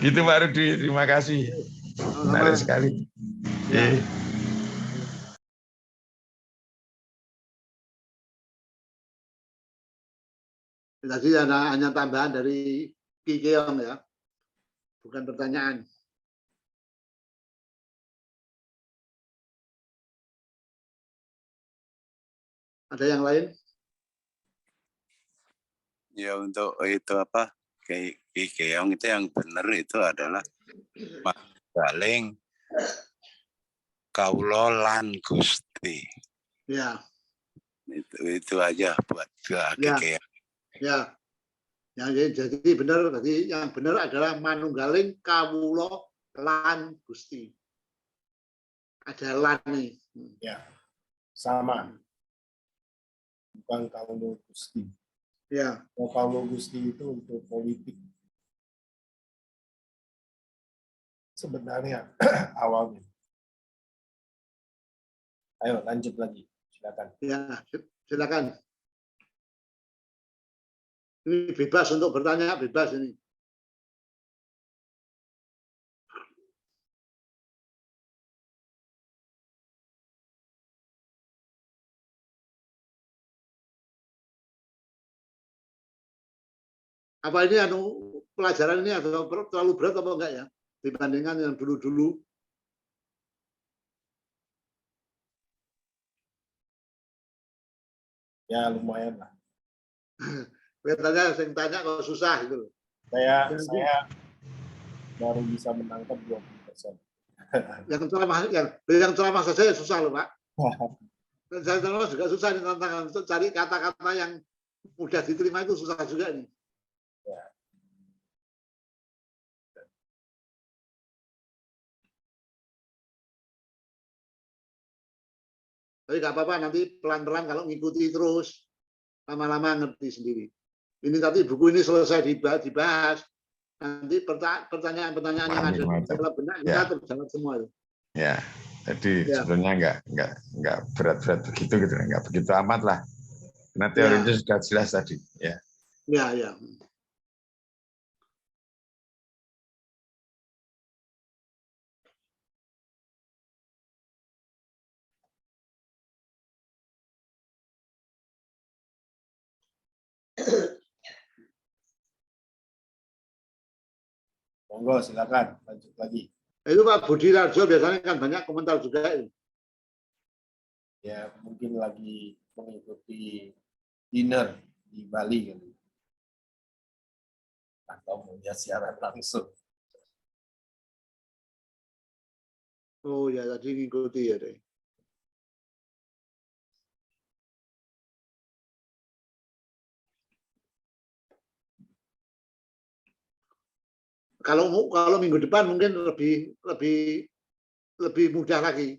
Gitu Pak Rudi, terima kasih. Menarik sekali. Ya. Tadi hanya tambahan dari Ki Keong ya, bukan pertanyaan. Ada yang lain? Ya untuk itu apa? Ki Keong itu yang benar itu adalah manunggaling kawula lan Gusti. Ya. Itu aja buat Ki Keong. Ya, jadi benar. Tadi yang benar adalah manunggaling kawula lan Gusti. Ada lan nih. Ya, sama. Bukan kawula Gusti. Ya. Kawula Gusti itu untuk politik. Sebenarnya awalnya. Ayo lanjut lagi, silakan. Ya, silakan. Ini bebas untuk bertanya, bebas ini. Apa ini pelajaran ini atau terlalu berat atau enggak ya dibandingkan yang dulu-dulu? Ya lumayan lah. Kelihatannya yang tanya kok susah gitu. Saya baru bisa menangkap 20%. Yang ceramah saja susah loh Pak. Saya ceramah juga susah nih, tantangan untuk cari kata-kata yang mudah diterima itu susah juga nih. Ya. Tapi nggak apa-apa, nanti pelan-pelan kalau ngikuti terus, lama-lama ngerti sendiri. Ini tadi buku ini selesai dibahas, nanti pertanyaan-pertanyaan yang ada di dalam benak kita terjawab semua. Ya, jadi sebenarnya nggak berat-berat begitu gitu, nggak begitu amat lah. Karena teorinya sudah jelas tadi. Ya. Ya. Monggo silakan lanjut lagi. Itu Pak Budi Rajo biasanya kan banyak komentar juga. Ya mungkin lagi mengikuti dinner di Bali kan. Atau melihat siaran langsung. Oh ya, tadi ngikuti ya deh. Kalau minggu depan mungkin lebih mudah lagi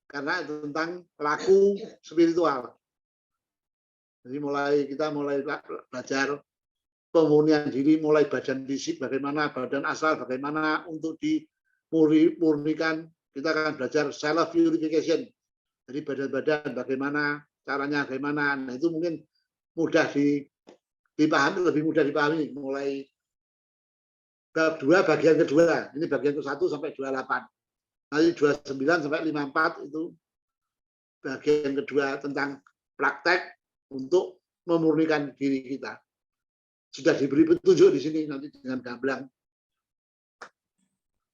karena tentang laku spiritual. Jadi kita mulai belajar pemurnian diri, mulai badan fisik bagaimana, badan asal bagaimana untuk dimurnikan. Kita akan belajar self purification. Jadi badan-badan bagaimana caranya, bagaimana. Nah itu mungkin mudah dipahami, lebih mudah dipahami mulai bab 2 bagian kedua. Ini bagian ke-1 sampai 28. Nanti 29 sampai 54 itu bagian kedua tentang praktek untuk memurnikan diri kita. Sudah diberi petunjuk di sini nanti dengan gamblang.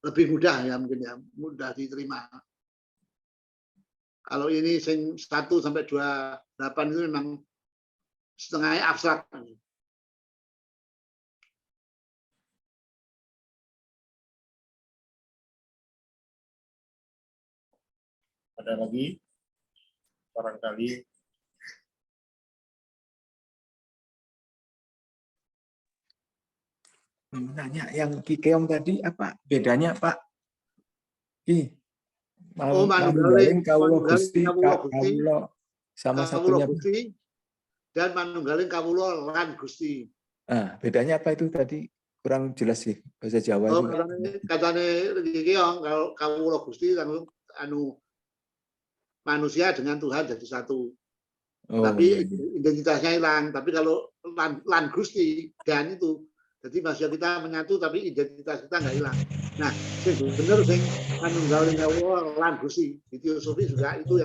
Lebih mudah ya mungkin ya, mudah diterima. Kalau ini 1 sampai 28 itu memang setengahnya abstrak. Ada lagi? Barangkali nanya yang Ki Keong tadi apa bedanya Pak? Ki manunggaling kawula Gusti kawula sama satunya Gusti dan manunggaling kawula lan Gusti. Nah, bedanya apa itu tadi? Kurang jelas sih bahasa Jawa itu. Katanya Ki Keong kalau kawula Gusti langsung manusia dengan Tuhan jadi satu. Tapi identitasnya hilang. Tapi kalau lan Gusti dan itu jadi manusia kita menyatu tapi identitas kita nggak hilang. Nah, benar sing manunggaling kawula lan Gusti. Di filosofi juga itu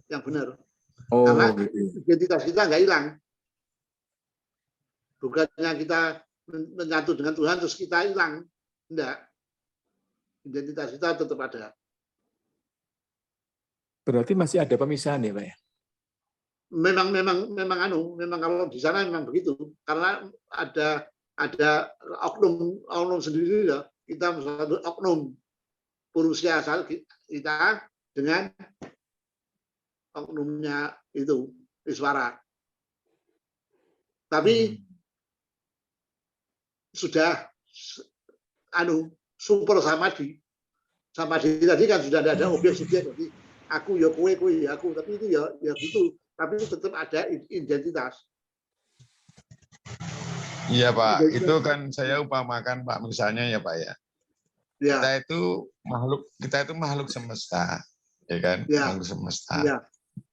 yang benar. Karena identitas kita nggak hilang. Bukannya kita menyatu dengan Tuhan terus kita hilang. Enggak. Identitas kita tetap ada. Berarti masih ada pemisahan ya, Pak ya? Memang kalau di sana memang begitu. Karena ada oknum sendiri ya. Kita satu oknum Purusya asal kita dengan oknumnya itu Iswara. Tapi sudah super samadhi. Samadhi tadi kan sudah ada objek subjek. Jadi aku ya kowe ya aku, tapi itu ya gitu. Tapi tetap ada identitas. Iya Pak, itu kan saya upamakan Pak misalnya ya Pak ya. Kita itu makhluk semesta, ya kan? Makhluk semesta.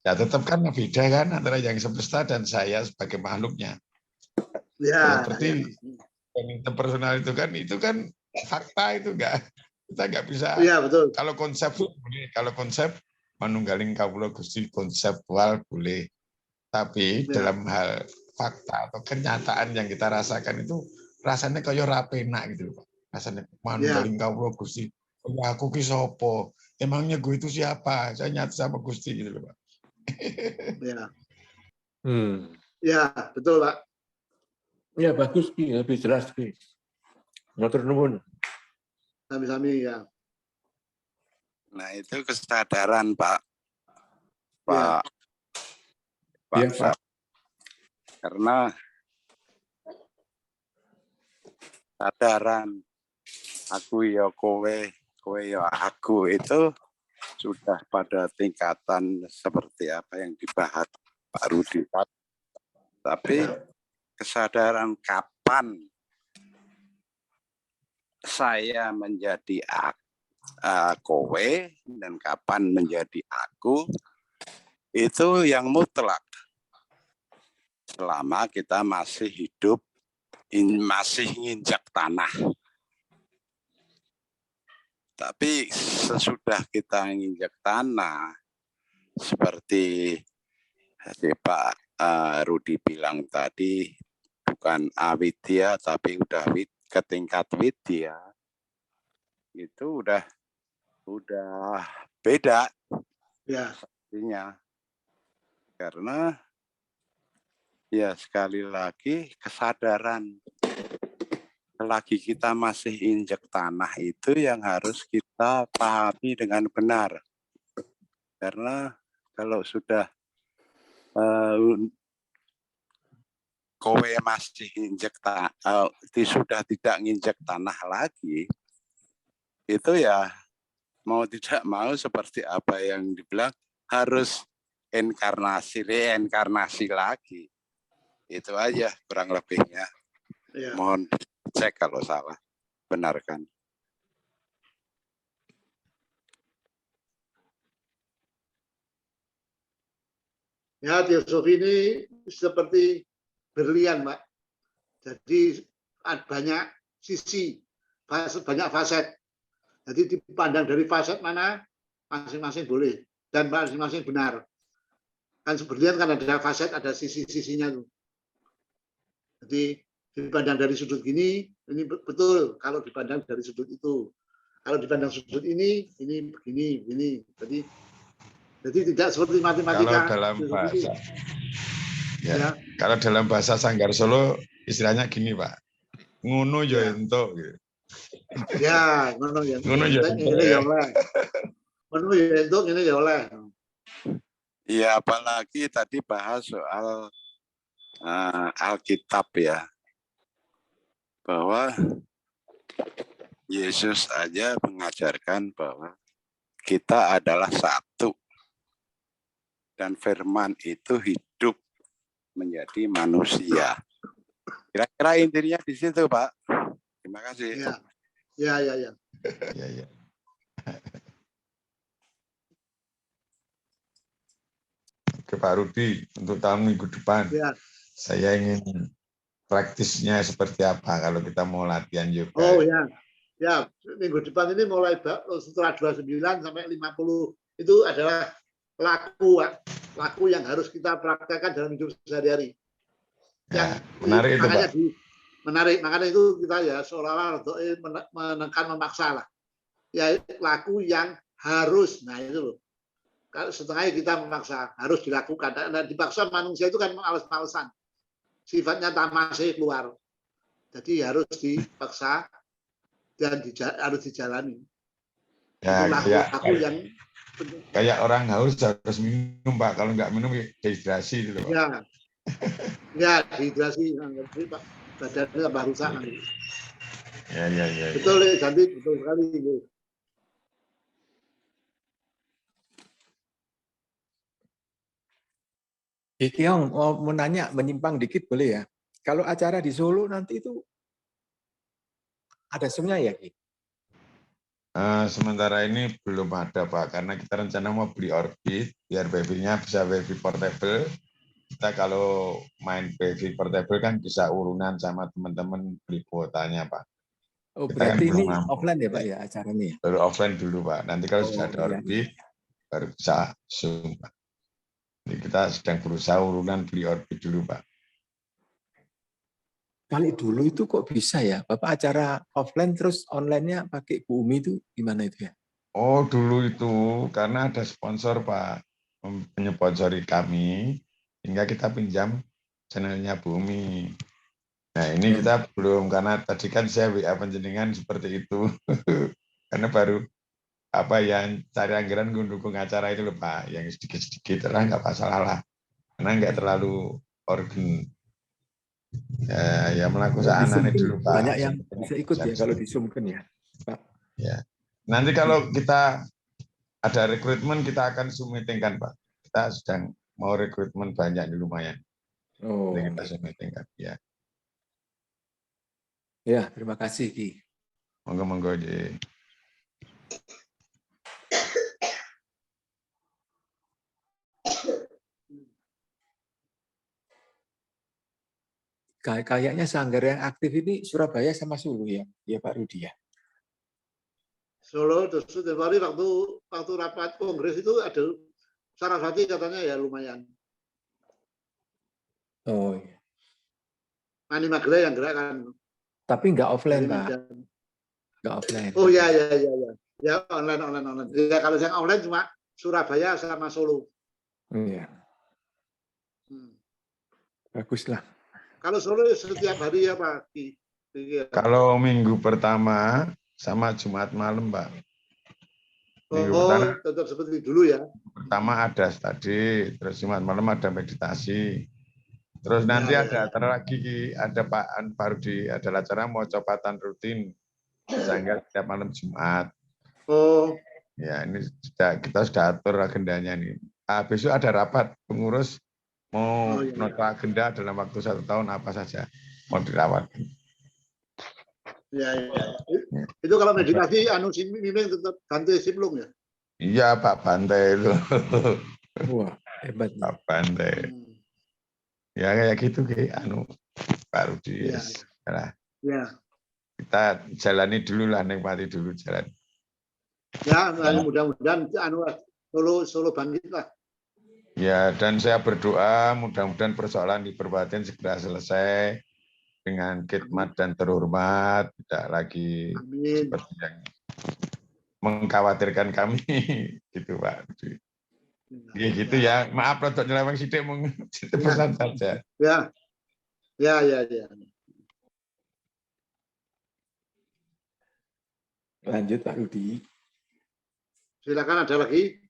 Ya tetap kan beda kan antara yang semesta dan saya sebagai makhluknya. Seperti yang interpersonal itu kan fakta itu kita nggak bisa. Iya betul. Kalau konsep manunggaling kawula Gusti konseptual boleh, tapi dalam hal fakta atau kenyataan yang kita rasakan itu rasanya kayak rapenak gitu Pak. Rasanya manunggaling kawula Gusti. Aku ki sapa? Emangnya gue itu siapa? Saya nyatu sama Gusti gitu loh Pak. Ya, betul Pak. Ya bagus Ki, lebih jelas Ki. Matur nuwun. Sami-sami ya. Nah itu kesadaran Pak. Ya. Pak Ya, Pak. Karena kesadaran aku ya kowe, kowe ya aku itu sudah pada tingkatan seperti apa yang dibahas Pak Rudi. Tapi kesadaran kapan saya menjadi kowe dan kapan menjadi aku itu yang mutlak. Selama kita masih hidup, masih nginjak tanah. Tapi sesudah kita nginjak tanah, seperti Pak Rudi bilang tadi, bukan awidya tapi udah ke tingkat widya, itu udah beda. Ya. Artinya, karena ya sekali lagi kesadaran selagi kita masih injek tanah itu yang harus kita pahami dengan benar. Karena kalau sudah kowe masih injek sudah tidak nginjek tanah lagi, itu ya mau tidak mau seperti apa yang dibilang harus reinkarnasi lagi. Itu aja kurang lebihnya. Ya. Mohon cek kalau salah. Benarkan. Ya, teosofi ini seperti berlian, Pak. Jadi banyak sisi, banyak faset. Jadi dipandang dari faset mana masing-masing boleh dan masing-masing benar. Kan berlian kan ada faset, ada sisi-sisinya tuh. Jadi dipandang dari sudut gini betul. Kalau dipandang dari sudut itu, kalau dipandang sudut ini begini. Jadi tidak seperti matematika. Kalau dalam bahasa, ya. Kalau dalam bahasa Sanggar Solo istilahnya gini Pak, ngono yo entuk. Ya, ngono ya. Ngono yo entuk ya oleh. Ngono ya entuk ini ya oleh. Iya, apalagi tadi bahas soal Alkitab ya, bahwa Yesus aja mengajarkan bahwa kita adalah satu dan firman itu hidup menjadi manusia. Kira-kira intinya di situ, Pak. Terima kasih. Ya. Ke Pak Rudi, untuk tahun minggu depan, saya ingin praktisnya seperti apa kalau kita mau latihan yoga. Oh ya, minggu depan ini mulai setelah 29 sampai 50 itu adalah laku yang harus kita praktekkan dalam hidup sehari-hari. Ya, menarik itu Pak. Menarik, makanya itu kita ya seolah-olah menekan memaksa lah. Ya laku yang harus, nah itu loh. Setengahnya kita memaksa, harus dilakukan. Dan dipaksa manusia itu kan males-malesan. Sifatnya tamasih keluar. Jadi harus dipaksa dan harus dijalani. Ya, laku yang kayak orang haus harus minum Pak. Kalau nggak minum dehidrasi gitu Pak. Ya dehidrasi. Pak. Badannya tambah rusak nanti. Ya. Betul, Janti, betul sekali. Kiong mau nanya, menyimpang dikit boleh ya? Kalau acara di Solo nanti itu ada zoom-nya ya, Ki? Sementara ini belum ada Pak, karena kita rencana mau beli Orbit, biar wifi-nya bisa wifi portable. Kita kalau main wifi portable kan bisa urunan sama teman-teman beli kuotanya Pak. Oh, kita berarti kan ini offline ya Pak ya acaranya? Baru offline dulu Pak, nanti kalau sudah ada Orbit, baru bisa Zoom Pak. Jadi kita sedang berusaha urunan beli Orbit dulu Pak. Kali dulu itu kok bisa ya? Bapak acara offline terus online-nya pakai Bu Umi itu gimana itu ya? Oh dulu itu karena ada sponsor Pak, menyponsori kami, hingga kita pinjam channelnya Bumi. Nah ini kita belum, karena tadi kan saya WA panjenengan seperti itu. Karena baru apa yang cari anggaran mendukung acara itu loh Pak, yang sedikit-sedikit lah nggak masalah lah, karena nggak terlalu organ ya melakukan aneh dulu Pak. Banyak yang bisa ikut ya kalau disumkan ya Pak. Ya. Nanti kalau kita ada rekrutmen kita akan Zoom meeting kan Pak. Kita sedang mau rekrutmen banyak nih lumayan. Oh. Nanti kita Zoom meeting kan ya. Ya, terima kasih Ki. Monggo-monggo Ji. Kayaknya sanggar yang aktif ini Surabaya sama Solo ya, ya Pak Rudi ya. Solo, terus waktu rapat kongres itu ada Saraswati katanya ya lumayan. Oh iya. Mani Magelang yang gerak kan. Tapi nggak offline Pak. Nggak offline. Oh ya. Ya online. Ya kalau yang online cuma Surabaya sama Solo. Iya. Bagus lah. Kalau Solo setiap hari ya Pak. Kalau minggu pertama sama Jumat malam Pak. Minggu pertama tetap seperti dulu ya. Pertama ada tadi, terus Jumat malam ada meditasi. Terus nanti ada acara lagi, ada Pak Rudi, ada acara mau copatan rutin sehingga setiap malam Jumat. Oh. Ya ini kita sudah atur agendanya nih. Besok ada rapat pengurus mau nota agenda dalam waktu 1 tahun apa saja mau dirawat. Ya. Itu kalau meditasi Miming tetap Bante Siplung ya? Iya Pak Bante itu. Wah, hebat. Pak Bante. Ya kayak gitu Pak Rudi. Ya. Kita jalani dulu lah, nikmati dulu jalan. Ya, mudah-mudahan Solo bangkit lah. Ya, dan saya berdoa mudah-mudahan persoalan di Perbatin segera selesai dengan khidmat dan terhormat, tidak lagi seperti yang mengkhawatirkan kami, gitu Pak. Ya, gitu ya. Maaf untuk nyeleweng sidik, pesan saja. Ya. Lanjut Pak Rudi. Silakan, ada lagi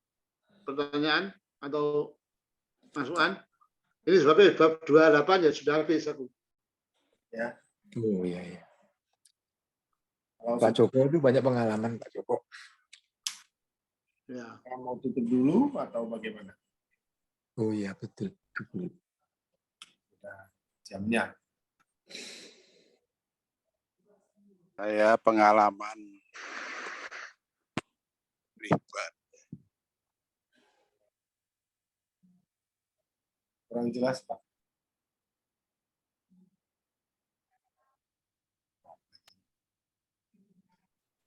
pertanyaan atau masukan? Ini sebabnya bab 28 ya sudah habis aku. Ya. Oh iya. Pak Joko itu banyak pengalaman Pak Joko. Ya. Mau tutup dulu atau bagaimana? Oh iya betul. Sudah jamnya. Saya pengalaman pribadi. Kurang jelas Pak.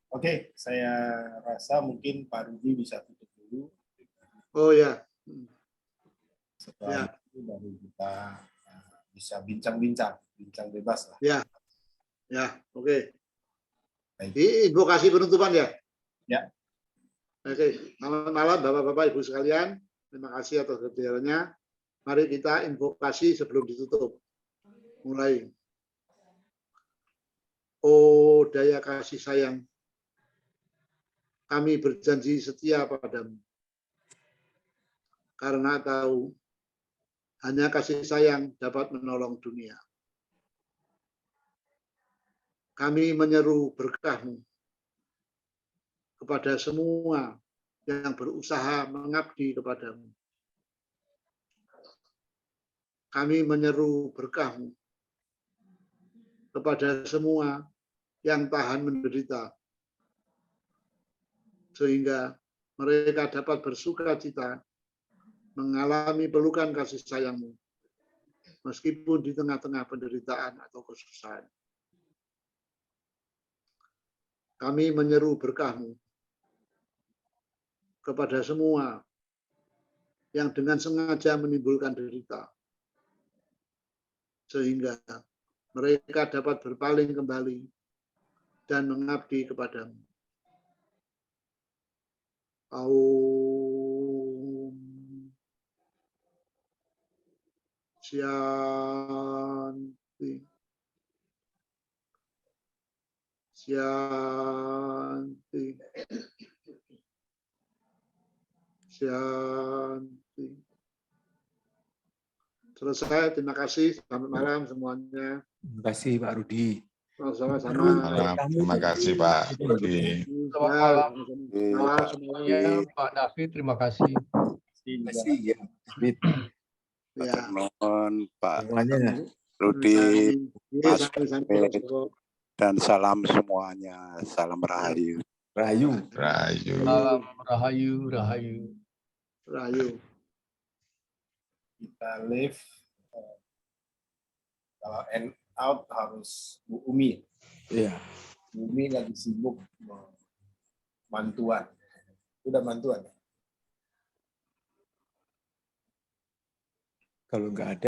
Oke, saya rasa mungkin Pak Rudi bisa tutup dulu. Oh ya. Setelah itu baru kita bisa bincang bebas lah. Ya, oke. Invokasi penutupan ya? Ya. Oke, selamat malam Bapak-Bapak Ibu sekalian. Terima kasih atas kehadirannya. Mari kita invokasi sebelum ditutup. Mulai. Oh daya kasih sayang, kami berjanji setia padamu. Karena tahu hanya kasih sayang dapat menolong dunia. Kami menyeru berkah-Mu kepada semua yang berusaha mengabdi kepadamu. Kami menyeru berkah-Mu kepada semua yang tahan menderita, sehingga mereka dapat bersuka-cita mengalami pelukan kasih sayang-Mu, meskipun di tengah-tengah penderitaan atau kesusahan. Kami menyeru berkah-Mu kepada semua yang dengan sengaja menimbulkan derita, sehingga mereka dapat berpaling kembali dan mengabdi kepadamu. Aum. Syanti. Syanti. Syanti. Selesai, terima kasih. Selamat malam semuanya. Terima kasih Pak Rudi. Sama-sama. Terima kasih Pak Rudi. Selamat malam semuanya. Pak David, terima kasih. Terima kasih ya. David. Ya. Mohon Pak Semuanya. Rudi, Mas Sampai dan salam semuanya. Salam rahayu. Rahayu. Rahayu. Salam rahayu, rahayu. Rahayu. Kita live. Kalau end out harus Bu Umi. Iya. Bu Umi lagi sibuk bantuan. Udah bantuan. Kalau nggak ada